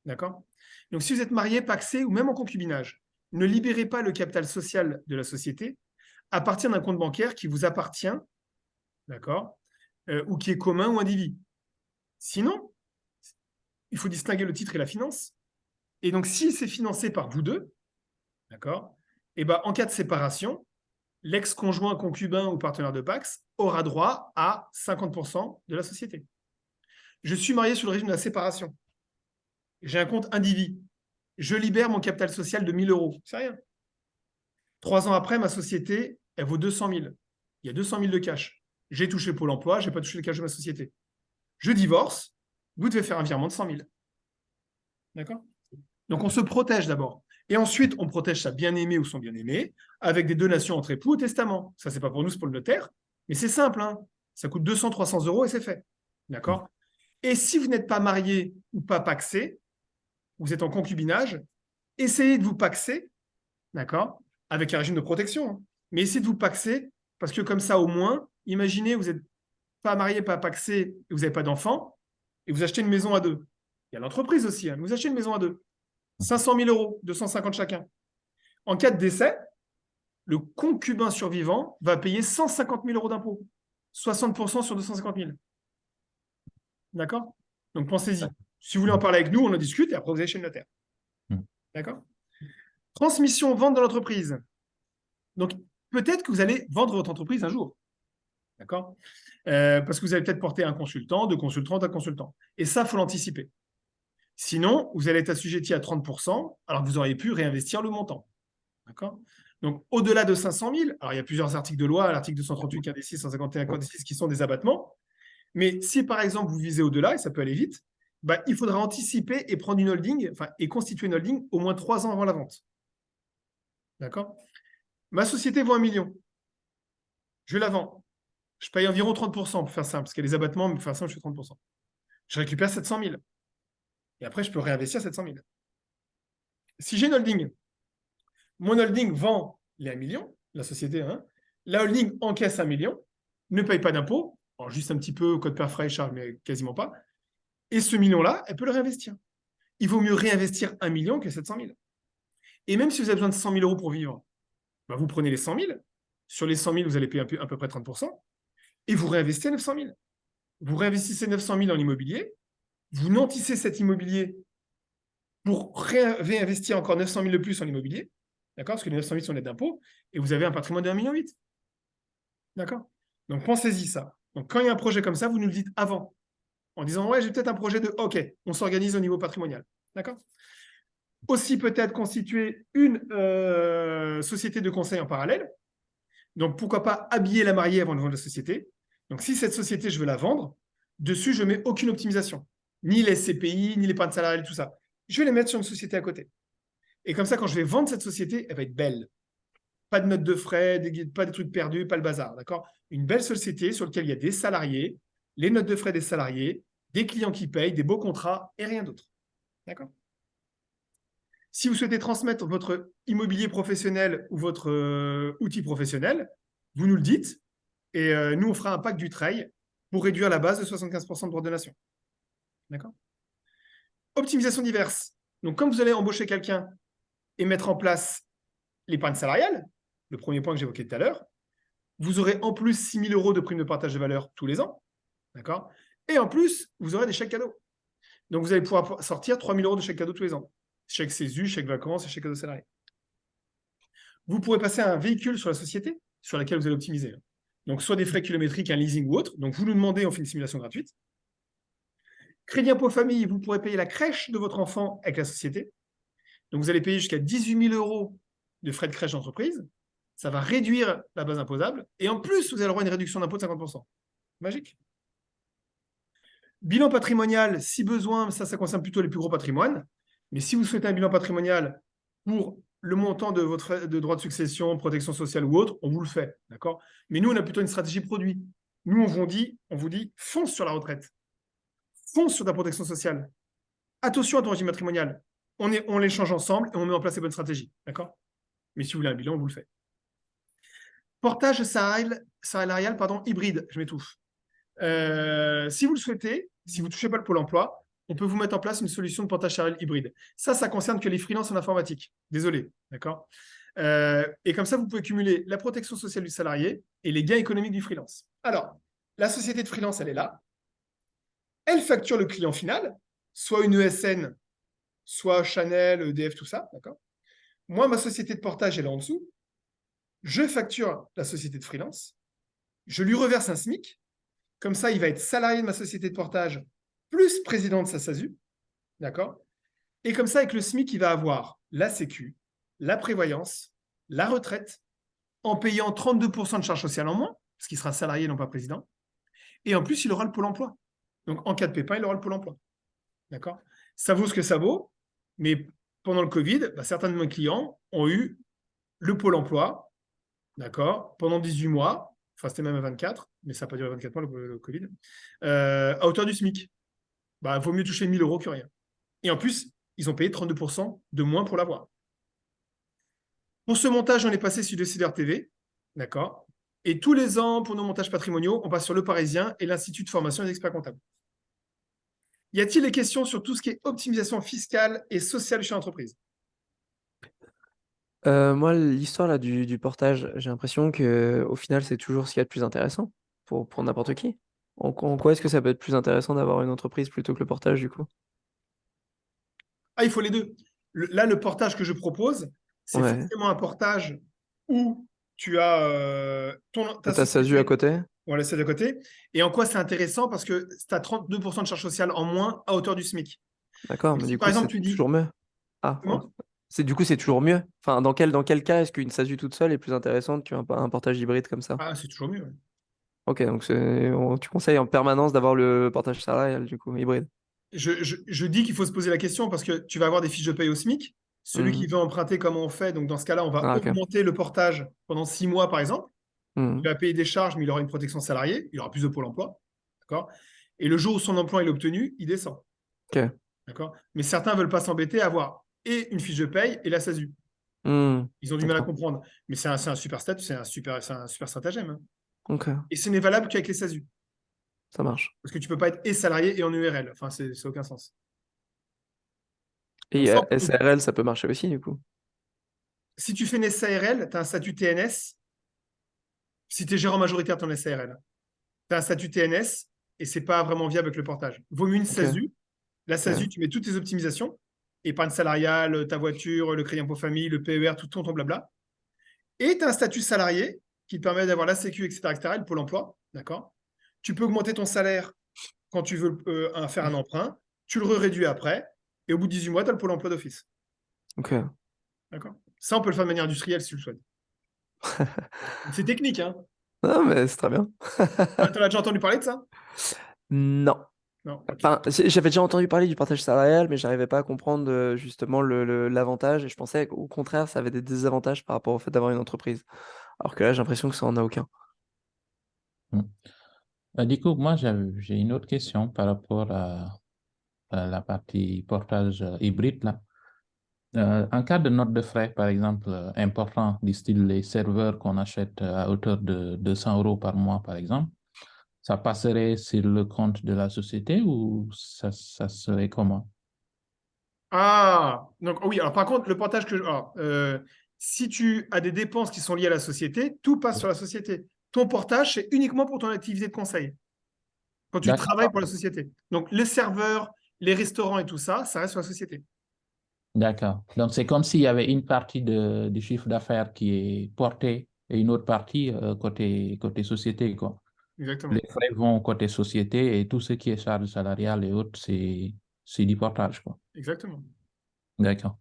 D'accord? Donc, si vous êtes marié, pacsé ou même en concubinage, ne libérez pas le capital social de la société à partir d'un compte bancaire qui vous appartient, d'accord, ou qui est commun ou indivis. Sinon, il faut distinguer le titre et la finance. Et donc, si c'est financé par vous deux, d'accord, en cas de séparation, l'ex-conjoint, concubin ou partenaire de Pacs aura droit à 50% de la société. Je suis marié sous le régime de la séparation. J'ai un compte indivis. Je libère mon capital social de 1 000 €. C'est rien. 3 ans après, ma société, elle vaut 200 000. Il y a 200 000 de cash. J'ai touché Pôle emploi, je n'ai pas touché le cash de ma société. Je divorce, vous devez faire un virement de 100 000. D'accord? Donc, on se protège d'abord. Et ensuite, on protège sa bien-aimée ou son bien-aimé avec des donations entre époux au testament. Ça, c'est pas pour nous, c'est pour le notaire. Mais c'est simple, hein. Ça coûte 200, 300 € et c'est fait. D'accord? Et si vous n'êtes pas marié ou pas pacsé, vous êtes en concubinage, essayez de vous paxer, d'accord, avec un régime de protection, hein. Mais essayez de vous paxer, parce que comme ça, au moins, imaginez, vous n'êtes pas marié, pas paxé, et vous n'avez pas d'enfant, et vous achetez une maison à deux. Il y a l'entreprise aussi, hein, vous achetez une maison à deux. 500 000 €, 250 chacun. En cas de décès, le concubin survivant va payer 150 000 € d'impôts. 60% sur 250 000. D'accord? Donc pensez-y. Si vous voulez en parler avec nous, on en discute et après vous allez chez le notaire. D'accord? Transmission, vente de l'entreprise. Donc peut-être que vous allez vendre votre entreprise un jour. D'accord? Parce que vous allez peut-être porter un consultant, deux consultants, un consultant. Et ça, il faut l'anticiper. Sinon, vous allez être assujetti à 30%, alors que vous auriez pu réinvestir le montant. D'accord? Donc, au-delà de 500 000, alors il y a plusieurs articles de loi, l'article 238, Code des 6, 151, Code des 6, qui sont des abattements. Mais si, par exemple, vous visez au-delà, et ça peut aller vite, il faudra anticiper et prendre une holding, et constituer une holding au moins 3 ans avant la vente. D'accord? Ma société vaut 1 million. Je la vends. Je paye environ 30% pour faire simple, parce qu'il y a des abattements, mais pour faire simple, je fais 30%. Je récupère 700 000. Et après, je peux réinvestir 700 000. Si j'ai une holding, mon holding vend les 1 million, la société, hein, la holding encaisse 1 million, ne paye pas d'impôt, juste un petit peu au code père frais et charges, mais quasiment pas. Et ce million-là, elle peut le réinvestir. Il vaut mieux réinvestir 1 million que 700 000. Et même si vous avez besoin de 100 000 € pour vivre, vous prenez les 100 000. Sur les 100 000, vous allez payer à peu près 30%. Et vous réinvestissez 900 000. Vous réinvestissez 900 000 en immobilier. Vous nantissez cet immobilier pour réinvestir encore 900 000 de plus en immobilier. D'accord? Parce que les 900 000 sont nets d'impôts. Et vous avez un patrimoine de 1,8 million. D'accord? Donc, pensez-y ça. Donc, quand il y a un projet comme ça, vous nous le dites avant. En disant, ouais, j'ai peut-être un projet de... OK, on s'organise au niveau patrimonial. D'accord? Aussi, peut-être constituer une société de conseil en parallèle. Donc, pourquoi pas habiller la mariée avant de vendre la société. Donc, si cette société, je veux la vendre, dessus, je ne mets aucune optimisation. Ni les CPI, ni l'épargne salariale, tout ça. Je vais les mettre sur une société à côté. Et comme ça, quand je vais vendre cette société, elle va être belle. Pas de notes de frais, pas des trucs perdus, pas le bazar. D'accord? Une belle société sur laquelle il y a des salariés, les notes de frais des salariés, des clients qui payent, des beaux contrats et rien d'autre. D'accord? Si vous souhaitez transmettre votre immobilier professionnel ou votre outil professionnel, vous nous le dites et nous, on fera un pack du trail pour réduire la base de 75% de droits de donation. D'accord? Optimisation diverse. Donc, comme vous allez embaucher quelqu'un et mettre en place l'épargne salariale, le premier point que j'évoquais tout à l'heure, vous aurez en plus 6 000 € de prime de partage de valeur tous les ans. D'accord? Et en plus, vous aurez des chèques cadeaux. Donc, vous allez pouvoir sortir 3 000 € de chèques cadeaux tous les ans. Chèque CESU, chèque vacances et chèque cadeaux salariés. Vous pourrez passer un véhicule sur la société sur laquelle vous allez optimiser. Donc, soit des frais kilométriques, un leasing ou autre. Donc, vous nous demandez, on fait une simulation gratuite. Crédit impôt famille, vous pourrez payer la crèche de votre enfant avec la société. Donc, vous allez payer jusqu'à 18 000 € de frais de crèche d'entreprise. Ça va réduire la base imposable. Et en plus, vous allez avoir une réduction d'impôt de 50%. Magique. Bilan patrimonial, si besoin, ça concerne plutôt les plus gros patrimoines. Mais si vous souhaitez un bilan patrimonial pour le montant de votre de droit de succession, protection sociale ou autre, on vous le fait. D'accord? Mais nous, on a plutôt une stratégie produit. Nous, on vous dit, fonce sur la retraite. Fonce sur ta protection sociale. Attention à ton régime matrimonial. On les change ensemble et on met en place les bonnes stratégies. D'accord? Mais si vous voulez un bilan, on vous le fait. Portage salarial, hybride. Je m'étouffe. Si vous le souhaitez, si vous ne touchez pas le Pôle emploi, on peut vous mettre en place une solution de portage salarial hybride. Ça concerne que les freelances en informatique. Désolé, d'accord? Et comme ça, vous pouvez cumuler la protection sociale du salarié et les gains économiques du freelance. Alors, la société de freelance, elle est là. Elle facture le client final, soit une ESN, soit Chanel, EDF, tout ça, d'accord? Moi, ma société de portage, elle est en dessous. Je facture la société de freelance. Je lui reverse un SMIC. Comme ça, il va être salarié de ma société de portage plus président de sa SASU. D'accord? Et comme ça, avec le SMIC, il va avoir la Sécu, la prévoyance, la retraite, en payant 32% de charges sociales en moins, parce qu'il sera salarié, non pas président. Et en plus, il aura le Pôle emploi. Donc, en cas de pépin, il aura le Pôle emploi. D'accord? Ça vaut ce que ça vaut, mais pendant le Covid, certains de mes clients ont eu le Pôle emploi, d'accord, pendant 18 mois, enfin, c'était même à 24, mais ça n'a pas duré 24 mois, le Covid, à hauteur du SMIC. Vaut mieux toucher 1 000 € que rien. Et en plus, ils ont payé 32% de moins pour l'avoir. Pour ce montage, on est passé sur Décideur TV, d'accord? Et tous les ans, pour nos montages patrimoniaux, on passe sur Le Parisien et l'Institut de formation des experts comptables. Y a-t-il des questions sur tout ce qui est optimisation fiscale et sociale chez l'entreprise? Moi, l'histoire là du portage, j'ai l'impression que au final, c'est toujours ce qu'il y a de plus intéressant pour n'importe qui. En quoi est-ce que ça peut être plus intéressant d'avoir une entreprise plutôt que le portage du coup? Ah, il faut les deux. Là, le portage que je propose, c'est Ouais. forcément un portage où tu as ta Ta SASU à société, côté? on laisse ça de côté. Et en quoi c'est intéressant? Parce que tu as 32% de charges sociales en moins à hauteur du SMIC. D'accord, Donc, mais si du par coup, exemple, c'est tu dis, toujours mieux. Ah, ouais. comment? Du coup, c'est toujours mieux. Enfin, dans quel cas est-ce qu'une SASU toute seule est plus intéressante qu'un portage hybride comme ça? Ah, c'est toujours mieux. Ouais. Ok, donc tu conseilles en permanence d'avoir le portage salarial, du coup, hybride. Je dis qu'il faut se poser la question parce que tu vas avoir des fiches de paye au SMIC. Celui qui Mhm. veut emprunter, comment on fait? Donc, dans ce cas-là, on va Ah, ok. augmenter le portage pendant 6 mois, par exemple. Il Mhm. va payer des charges, mais il aura une protection salariée. Il aura plus de Pôle emploi. D'accord? Et le jour où son emploi est obtenu, il descend. Ok. D'accord? Mais certains ne veulent pas s'embêter à avoir et une fiche de paye et la SASU. Mhm. Ils ont du mal à D'accord. comprendre. Mais c'est un super statut, c'est un super stratagème. Hein. Ok, Et ce n'est valable qu'avec les SASU. ça marche. Parce que tu ne peux pas être et salarié et en URL. Enfin, ça n'a aucun sens. Donc, Et SARL, ça peut marcher aussi, du coup. si tu fais une SARL, tu as un statut TNS. Si tu es gérant majoritaire de ton SARL, tu as un statut TNS et ce n'est pas vraiment viable avec le portage. Vaut mieux une Ok. SASU. La SASU, Ok. tu mets toutes tes optimisations, épargne salariale, ta voiture, le crédit impôt famille, le PER, tout ton blabla. Et tu as un statut salarié qui te permet d'avoir la Sécu, etc., etc., et le Pôle emploi. D'accord? Tu peux augmenter ton salaire quand tu veux faire un emprunt. Tu le réduis après. Et au bout de 18 mois, tu as le Pôle emploi d'office. Ok. D'accord? Ça, on peut le faire de manière industrielle si tu le souhaites. C'est technique, hein? Non, mais c'est très bien. T'en as déjà entendu parler de ça? Non. Non, ok. Enfin, j'avais déjà entendu parler du partage salarial, mais j'arrivais pas à comprendre justement l'avantage. Et je pensais qu'au contraire, ça avait des désavantages par rapport au fait d'avoir une entreprise. Alors que là, j'ai l'impression que ça en a aucun. Du coup, moi, j'ai une autre question par rapport à la partie portage hybride, là. En cas de note de frais, par exemple, important, du style les serveurs qu'on achète à hauteur de 200 € par mois, par exemple, ça passerait sur le compte de la société ou ça serait comment? Ah, donc oui, alors par contre, le portage si tu as des dépenses qui sont liées à la société, tout passe sur la société. Ton portage, c'est uniquement pour ton activité de conseil, quand tu travailles D'accord, pour la société. Donc les serveurs, les restaurants et tout ça, ça reste sur la société. d'accord. Donc, c'est comme s'il y avait une partie du chiffre d'affaires qui est portée et une autre partie côté société, quoi. Exactement. Les frais vont côté société et tout ce qui est charge salariale et autres, c'est du portage, quoi. Exactement. D'accord.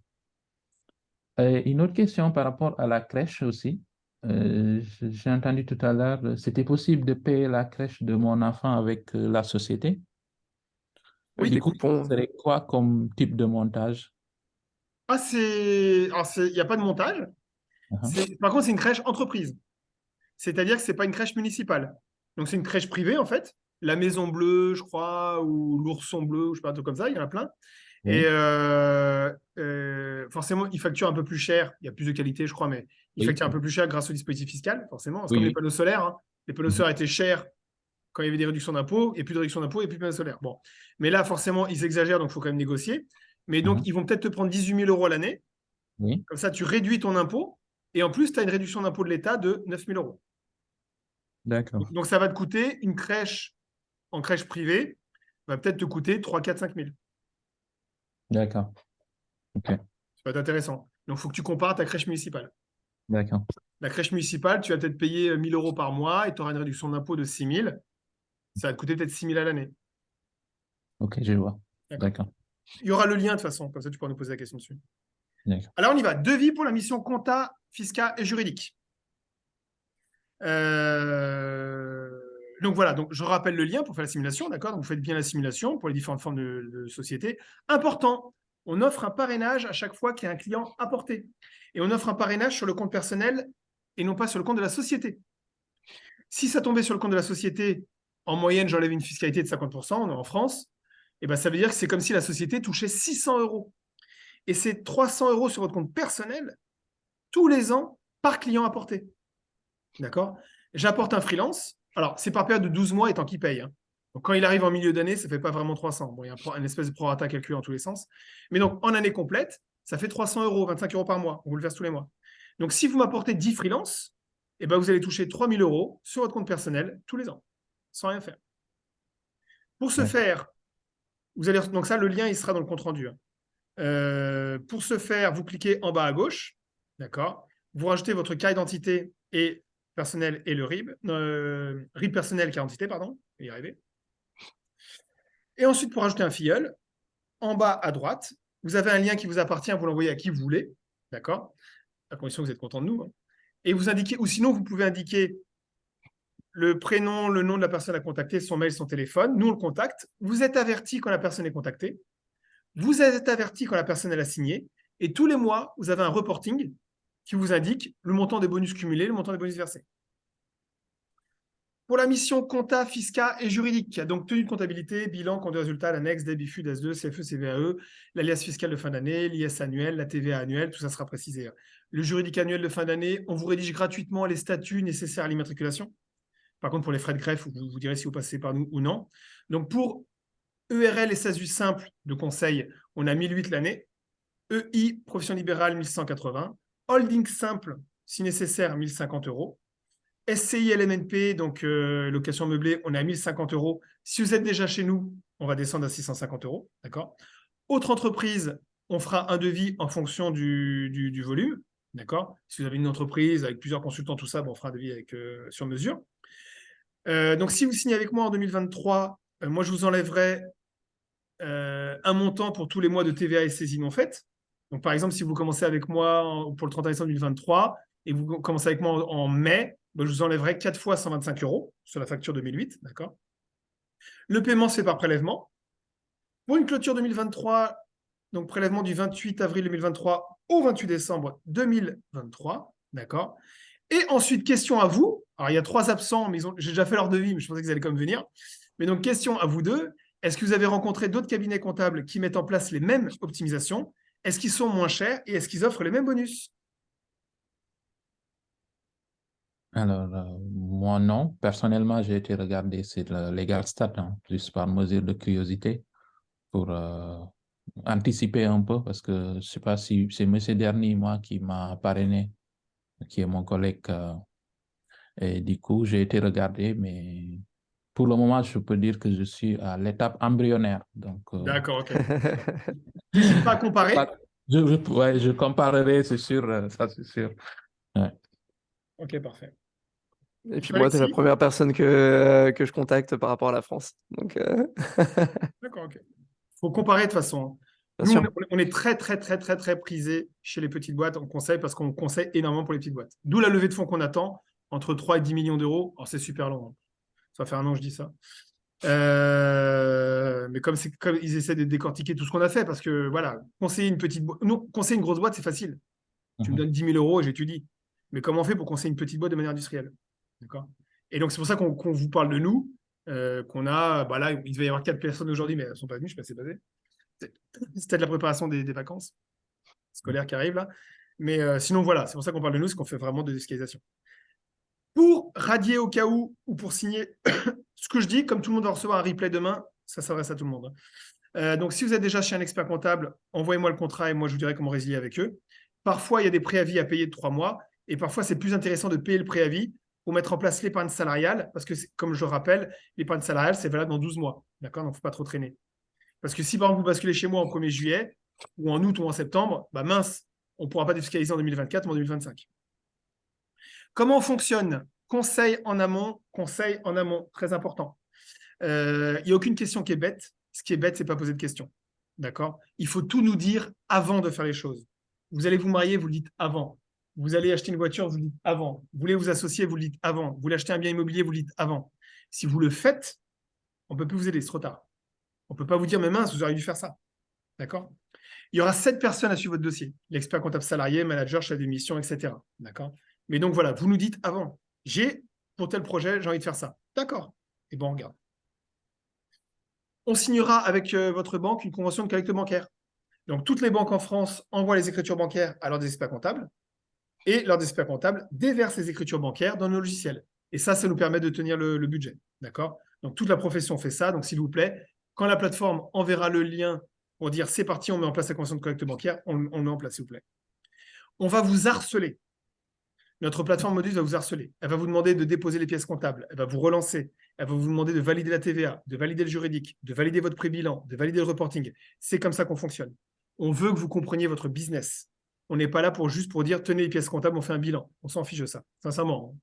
Une autre question par rapport à la crèche aussi. J'ai entendu tout à l'heure, c'était possible de payer la crèche de mon enfant avec la société. Oui, Du des coup, coupons. ce serait quoi comme type de montage? Ah, il n'y a pas de montage. Uh-huh. Par contre, c'est une crèche entreprise. C'est-à-dire que ce n'est pas une crèche municipale. Donc, c'est une crèche privée, en fait. La Maison Bleue, je crois, ou l'Ourson Bleu, ou je sais pas, un truc comme ça, il y en a plein. Et Oui, forcément, ils facturent un peu plus cher. Il y a plus de qualité, je crois, mais ils oui, facturent un peu plus cher grâce au dispositif fiscal, forcément. C'est oui, comme les oui. panneaux solaires, hein. Les panneaux Mhm. solaires étaient chers quand il y avait des réductions d'impôts, et plus de réductions d'impôts, et plus de panneaux solaires. Bon. Mais là, forcément, ils exagèrent, donc il faut quand même négocier. Mais donc, Mhm. ils vont peut-être te prendre 18 000 € à l'année. Oui, Comme ça, tu réduis ton impôt. Et en plus, tu as une réduction d'impôt de l'État de 9 000 €. d'accord, Donc, ça va te coûter une crèche en crèche privée, va peut-être te coûter 3, 4, 5 000. d'accord, ok, Ça va être intéressant. Donc, il faut que tu compares ta crèche municipale. d'accord, La crèche municipale, tu vas peut-être payer 1 000 € par mois et tu auras une réduction d'impôt de 6 000. Ça va te coûter peut-être 6 000 à l'année. ok, je vois, D'accord. d'accord, Il y aura le lien de toute façon, comme ça tu pourras nous poser la question dessus. d'accord, Alors, on y va. Devis pour la mission compta, fiscal et juridique. Donc voilà, donc je rappelle le lien pour faire la simulation, d'accord? Donc vous faites bien la simulation pour les différentes formes de société. Important, on offre un parrainage à chaque fois qu'il y a un client apporté. Et on offre un parrainage sur le compte personnel et non pas sur le compte de la société. Si ça tombait sur le compte de la société, en moyenne, j'enlève une fiscalité de 50%, on est en France, et ben ça veut dire que c'est comme si la société touchait 600 €. Et c'est 300 € sur votre compte personnel tous les ans par client apporté. D'accord? J'apporte un freelance. Alors, c'est par période de 12 mois et tant qu'il paye, hein. Donc, quand il arrive en milieu d'année, ça ne fait pas vraiment 300. Bon, il y a une espèce de prorata calculé en tous les sens. Mais donc, en année complète, ça fait 300 €, 25 € par mois. On vous le verse tous les mois. Donc, si vous m'apportez 10 freelances, eh ben, vous allez toucher 3 000 € sur votre compte personnel tous les ans, sans rien faire. Pour ce d'accord, faire, donc ça, le lien, il sera dans le compte rendu, hein. Pour ce faire, vous cliquez en bas à gauche, d'accord? Vous rajoutez votre carte d'identité et personnel et le RIB, RIB personnel, carte d'identité, pardon, je vais y arriver. Et ensuite, pour ajouter un filleul, en bas à droite, vous avez un lien qui vous appartient, vous l'envoyez à qui vous voulez, d'accord? À condition que vous êtes content de nous, hein. Et vous indiquez, ou sinon, vous pouvez indiquer le prénom, le nom de la personne à contacter, son mail, son téléphone. Nous, on le contacte. Vous êtes averti quand la personne est contactée. Vous êtes averti quand la personne a signé. Et tous les mois, vous avez un reporting qui vous indique le montant des bonus cumulés, le montant des bonus versés. Pour la mission compta, fisca et juridique, donc tenue de comptabilité, bilan, compte de résultat, l'annexe, DEB, IFU, DAS2, CFE, CVAE, l'alias fiscal de fin d'année, l'IS annuel, la TVA annuelle, tout ça sera précisé. Le juridique annuel de fin d'année, on vous rédige gratuitement les statuts nécessaires à l'immatriculation. Par contre, pour les frais de greffe, vous vous direz si vous passez par nous ou non. Donc, pour ERL et SASU simple de conseil, on a 1008 l'année. EI, profession libérale, 1180. Holding simple, si nécessaire, 1050 €. SCI LMNP, donc location meublée, on est à 1050 €. Si vous êtes déjà chez nous, on va descendre à 650 €. D'accord. Autre entreprise, on fera un devis en fonction du volume. D'accord. Si vous avez une entreprise avec plusieurs consultants, tout ça, bon, on fera un devis sur mesure. Donc, si vous signez avec moi en 2023, moi, je vous enlèverai un montant pour tous les mois de TVA et saisie non faite. Donc, par exemple, si vous commencez avec moi pour le 31 décembre 2023 et vous commencez avec moi en mai, ben, je vous enlèverai 4 fois 125 € sur la facture 2008. D'accord. Le paiement se fait par prélèvement. Pour une clôture 2023, donc prélèvement du 28 avril 2023 au 28 décembre 2023. D'accord. Et ensuite, question à vous. Alors, il y a 3 absents, mais j'ai déjà fait leur devis, mais je pensais qu'ils allaient quand même venir. Mais donc, question à vous deux. Est-ce que vous avez rencontré d'autres cabinets comptables qui mettent en place les mêmes optimisations? Est-ce qu'ils sont moins chers et est-ce qu'ils offrent les mêmes bonus? Alors, moi, non. Personnellement, j'ai été regarder sur le LegalStat, hein, juste par mesure de curiosité, pour anticiper un peu, parce que je ne sais pas si c'est M. Dernier, moi, qui m'a parrainé, qui est mon collègue. Et du coup, j'ai été regarder, mais pour le moment, je peux dire que je suis à l'étape embryonnaire. Donc, D'accord, ok. N'hésite pas à comparer. ouais, je comparerai, c'est sûr, ça c'est sûr. Ouais. Ok, parfait. Et puis moi, tu es la Alexis? première personne que je contacte par rapport à la France. Donc, D'accord, ok. Il faut comparer de toute façon. bien Nous, sûr. on est très, très, très, très, très prisé chez les petites boîtes en conseil parce qu'on conseille énormément pour les petites boîtes. D'où la levée de fonds qu'on attend, entre 3 et 10 millions d'euros. Alors, c'est super long, hein. Ça fait un an que je dis ça. Mais comme ils essaient de décortiquer tout ce qu'on a fait, parce que voilà, conseiller une petite boîte, non, conseiller une grosse boîte, c'est facile. Tu me donnes 10 000 euros et j'étudie. Mais comment on fait pour conseiller une petite boîte de manière industrielle? D'accord. Et donc, c'est pour ça qu'on vous parle de nous, qu'on a, bah là, il devait y avoir 4 personnes aujourd'hui, mais elles ne sont pas venues, je ne sais pas si c'est passé. C'était de la préparation des vacances scolaires qui arrivent là. Mais sinon, voilà, c'est pour ça qu'on parle de nous, c'est qu'on fait vraiment de fiscalisation. Pour radier au cas où ou pour signer ce que je dis, comme tout le monde va recevoir un replay demain, ça s'adresse à tout le monde. Donc, si vous êtes déjà chez un expert comptable, envoyez-moi le contrat et moi, je vous dirai comment résilier avec eux. Parfois, il y a des préavis à payer de 3 mois et parfois, c'est plus intéressant de payer le préavis pour mettre en place l'épargne salariale parce que, comme je le rappelle, l'épargne salariale, c'est valable dans 12 mois. D'accord? Donc, il ne faut pas trop traîner. Parce que si, par exemple, vous basculez chez moi en 1er juillet ou en août ou en septembre, bah mince, on ne pourra pas défiscaliser en 2024 ou en 2025. Comment on fonctionne? Conseil en amont, très important. Il n'y a aucune question qui est bête. Ce qui est bête, c'est pas poser de questions. D'accord? Il faut tout nous dire avant de faire les choses. Vous allez vous marier, vous le dites avant. Vous allez acheter une voiture, vous le dites avant. Vous voulez vous associer, vous le dites avant. Vous voulez acheter un bien immobilier, vous le dites avant. Si vous le faites, on ne peut plus vous aider, c'est trop tard. On ne peut pas vous dire, mais mince, vous auriez dû faire ça. D'accord? Il y aura 7 personnes à suivre votre dossier. L'expert comptable salarié, manager, chef de mission, etc. D'accord? Mais donc voilà, vous nous dites avant, pour tel projet, j'ai envie de faire ça. D'accord. Et bon, on regarde. On signera avec votre banque une convention de collecte bancaire. Donc, toutes les banques en France envoient les écritures bancaires à leurs experts comptables et leurs experts comptables déversent les écritures bancaires dans nos logiciels. Et ça nous permet de tenir le budget. D'accord? Donc, toute la profession fait ça. Donc, s'il vous plaît, quand la plateforme enverra le lien pour dire c'est parti, on met en place la convention de collecte bancaire, on le met en place, s'il vous plaît. On va vous harceler. Notre plateforme Modus va vous harceler. Elle va vous demander de déposer les pièces comptables. Elle va vous relancer. Elle va vous demander de valider la TVA, de valider le juridique, de valider votre pré-bilan, de valider le reporting. C'est comme ça qu'on fonctionne. On veut que vous compreniez votre business. On n'est pas là juste pour dire tenez les pièces comptables, on fait un bilan. On s'en fiche de ça, sincèrement.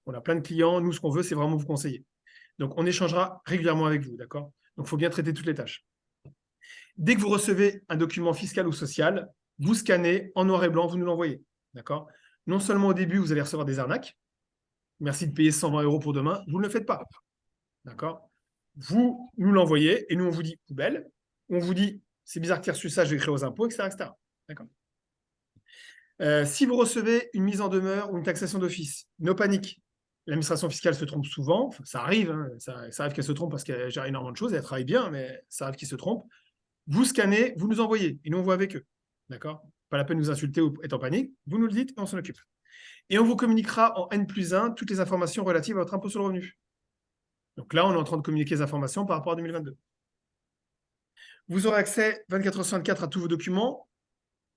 On a plein de clients. Nous, ce qu'on veut, c'est vraiment vous conseiller. Donc, on échangera régulièrement avec vous, d'accord? Donc, il faut bien traiter toutes les tâches. Dès que vous recevez un document fiscal ou social, vous scannez en noir et blanc, vous nous l'envoyez, d'accord? Non seulement au début, vous allez recevoir des arnaques. Merci de payer 120 € pour demain. Vous ne le faites pas. D'accord? Vous nous l'envoyez et nous, on vous dit poubelle. On vous dit, c'est bizarre que tu aies reçu ça, je vais écrire aux impôts, etc. etc. D'accord? Si vous recevez une mise en demeure ou une taxation d'office, no panique. L'administration fiscale se trompe souvent. Enfin, ça arrive, hein, ça arrive qu'elle se trompe parce qu'elle gère énormément de choses, elle travaille bien, mais ça arrive qu'ils se trompent. Vous scannez, vous nous envoyez et nous, on voit avec eux. D'accord? Pas la peine de nous insulter ou être en panique. Vous nous le dites et on s'en occupe. Et on vous communiquera en N+1 toutes les informations relatives à votre impôt sur le revenu. Donc là, on est en train de communiquer les informations par rapport à 2022. Vous aurez accès 24h/24 à tous vos documents,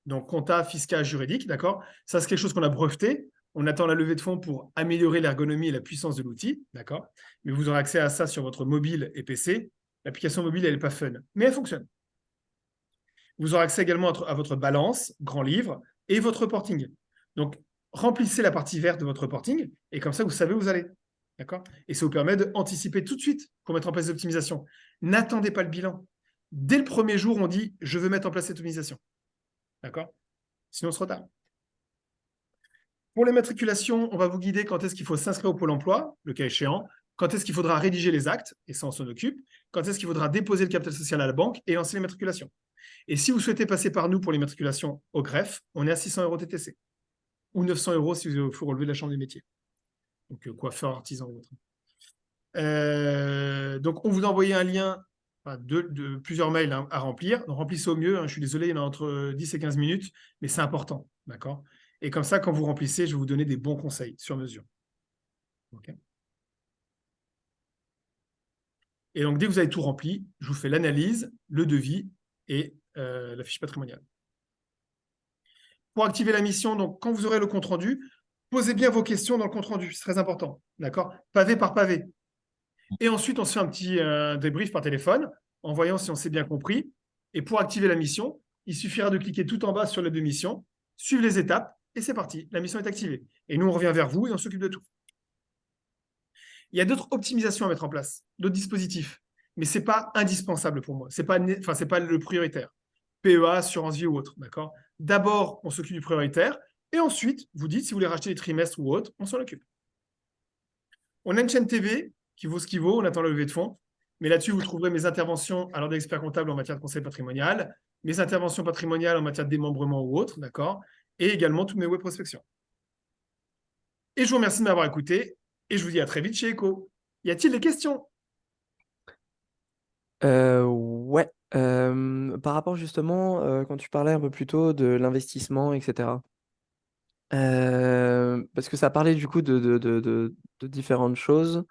donc compta, fiscal, juridique, d'accord? Ça, c'est quelque chose qu'on a breveté. On attend la levée de fonds pour améliorer l'ergonomie et la puissance de l'outil, d'accord? Mais vous aurez accès à ça sur votre mobile et PC. L'application mobile, elle n'est pas fun, mais elle fonctionne. Vous aurez accès également à votre balance, grand livre, et votre reporting. Donc, remplissez la partie verte de votre reporting, et comme ça, vous savez où vous allez. D'accord? Et ça vous permet d'anticiper tout de suite pour mettre en place des optimisations. N'attendez pas le bilan. Dès le premier jour, on dit « je veux mettre en place cette optimisation ». D'accord? Sinon, c'est trop tard. Pour les matriculations, on va vous guider quand est-ce qu'il faut s'inscrire au Pôle emploi, le cas échéant, quand est-ce qu'il faudra rédiger les actes, et ça, on s'en occupe, quand est-ce qu'il faudra déposer le capital social à la banque et lancer les matriculations. Et si vous souhaitez passer par nous pour les matriculations au greffe, on est à 600 € TTC, ou 900 € si il faut relever de la chambre des métiers. Donc, coiffeur, artisan ou autre. Donc, on vous a envoyé un lien, de plusieurs mails à remplir. Donc, remplissez au mieux. Je suis désolé, il y en a entre 10 et 15 minutes, mais c'est important. D'accord? Et comme ça, quand vous remplissez, je vais vous donner des bons conseils sur mesure. Okay. Et donc, dès que vous avez tout rempli, je vous fais l'analyse, le devis et la fiche patrimoniale. Pour activer la mission, donc, quand vous aurez le compte-rendu, posez bien vos questions dans le compte-rendu. C'est très important. D'accord? Pavé par pavé. Et ensuite, on se fait un petit débrief par téléphone en voyant si on s'est bien compris. Et pour activer la mission, il suffira de cliquer tout en bas sur les 2 missions, suivre les étapes et c'est parti. La mission est activée. Et nous, on revient vers vous et on s'occupe de tout. Il y a d'autres optimisations à mettre en place, d'autres dispositifs. Mais ce n'est pas indispensable pour moi. Ce n'est pas, c'est pas le prioritaire. PEA, assurance vie ou autre. D'accord. D'abord, on s'occupe du prioritaire. Et ensuite, vous dites si vous voulez racheter des trimestres ou autre, on s'en occupe. On a une chaîne TV qui vaut ce qu'il vaut. On attend la levée de fonds. Mais là-dessus, vous trouverez mes interventions à l'ordre d'expert comptable en matière de conseil patrimonial, mes interventions patrimoniales en matière de démembrement ou autre, d'accord, et également toutes mes web prospections. Et je vous remercie de m'avoir écouté et je vous dis à très vite chez Echo. Y a-t-il des questions? Ouais. Par rapport justement, quand tu parlais un peu plus tôt de l'investissement, etc. Parce que ça parlait du coup de différentes choses.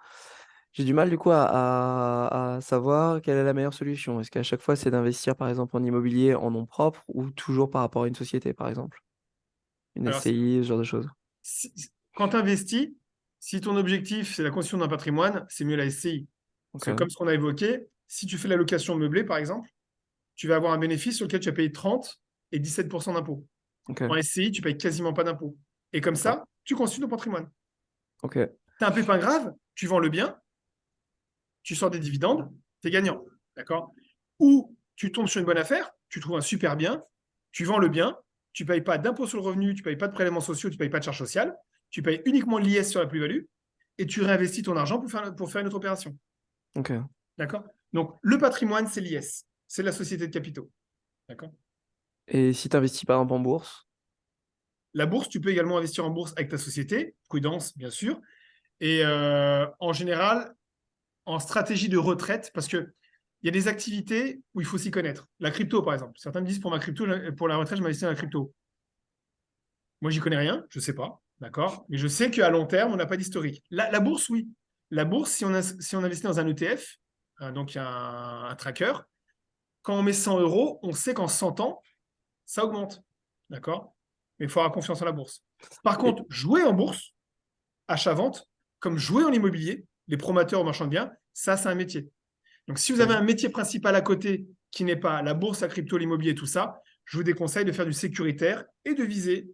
J'ai du mal du coup à savoir quelle est la meilleure solution. Est-ce qu'à chaque fois c'est d'investir par exemple en immobilier en nom propre ou toujours par rapport à une société par exemple? Une Alors, SCI, ce genre de choses. quand tu investis, si ton objectif c'est la construction d'un patrimoine, c'est mieux la SCI. Parce que Ok, comme ce qu'on a évoqué, si tu fais la location meublée par exemple, tu vas avoir un bénéfice sur lequel tu vas payer 30 et 17% d'impôts. ok, En SCI, tu payes quasiment pas d'impôts. Et comme d'accord. ça, tu construis ton patrimoine. Ok, Tu as un pépin grave, tu vends le bien, tu sors des dividendes, tu es gagnant. D'accord? Ou tu tombes sur une bonne affaire, tu trouves un super bien, tu vends le bien, tu ne payes pas d'impôt sur le revenu, tu ne payes pas de prélèvements sociaux, tu ne payes pas de charges sociales, tu payes uniquement l'IS sur la plus-value et tu réinvestis ton argent pour faire une autre opération. ok. D'accord? Donc, le patrimoine, c'est l'IS, c'est la société de capitaux. D'accord? Et si tu investis par exemple en bourse? La bourse, tu peux également investir en bourse avec ta société, prudence, bien sûr. Et en général, en stratégie de retraite, parce qu'il y a des activités où il faut s'y connaître. La crypto, par exemple. Certains me disent pour la retraite, je m'investis dans la crypto. Moi, j'y connais rien, je ne sais pas, d'accord. Mais je sais qu'à long terme, on n'a pas d'historique. La bourse, oui. La bourse, si on investit dans un ETF, donc un tracker, quand on met 100 euros, on sait qu'en 100 ans, ça augmente, d'accord. Mais il faut avoir confiance en la bourse. Par Et- contre, jouer en bourse, achat-vente, comme jouer en immobilier, les promoteurs ou marchands de biens, ça, c'est un métier. Donc, si vous avez ok. un métier principal à côté qui n'est pas la bourse, la crypto, l'immobilier, tout ça, je vous déconseille de faire du sécuritaire et de viser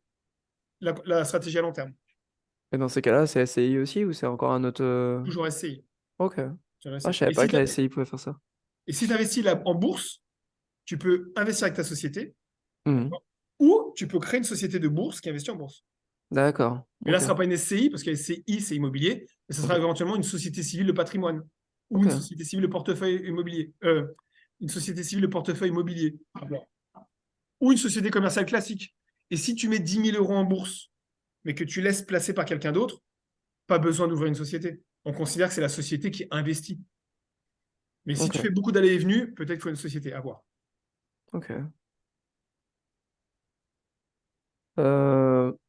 la stratégie à long terme. Et dans ces cas-là, c'est SCI aussi ou c'est encore un autre. Toujours SCI. Ok. Toujours Ah, SCI. je savais pas que la SCI pouvait faire ça. Et si tu investis en bourse, tu peux investir avec ta société, Mhm. d'accord, ou tu peux créer une société de bourse qui investit en bourse. D'accord. Mais là, Ok. ce ne sera pas une SCI, parce que la SCI, c'est immobilier, mais ce sera Ok. éventuellement une société civile de patrimoine ou Ok. une société civile de portefeuille immobilier. Une société civile de portefeuille immobilier. Ou une société commerciale classique. Et si tu mets 10 000 euros en bourse, mais que tu laisses placer par quelqu'un d'autre, pas besoin d'ouvrir une société. On considère que c'est la société qui investit. Mais si tu Ok. fais beaucoup d'allées et venues, peut-être qu'il faut une société à voir. Ok.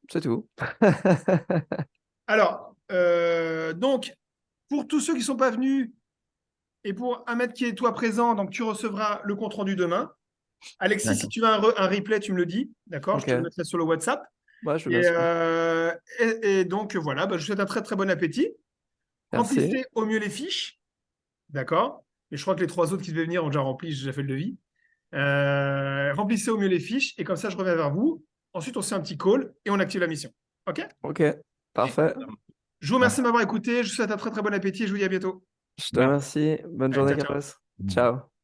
C'est tout. Alors, donc, pour tous ceux qui ne sont pas venus et pour Ahmed qui est toi présent, donc tu recevras le compte-rendu demain. Alexis, si D'accord. tu veux un replay, tu me le dis. D'accord? Je te le Ok. mettrai sur le WhatsApp. Ouais, je veux bien Et, sûr. et donc, voilà, je vous souhaite un très, très bon appétit. Merci. Remplissez au mieux les fiches. D'accord? Et je crois que les 3 autres qui devaient venir ont déjà rempli, j'ai déjà fait le devis. Remplissez au mieux les fiches et comme ça, je reviens vers vous. Ensuite, on se fait un petit call et on active la mission. OK? Ok. Parfait. Je vous remercie Merci. de m'avoir écouté. Je vous souhaite un très, très bon appétit et je vous dis à bientôt. Je te Merci. remercie. Bonne Allez, journée, ciao, ciao. Carlos. Ciao.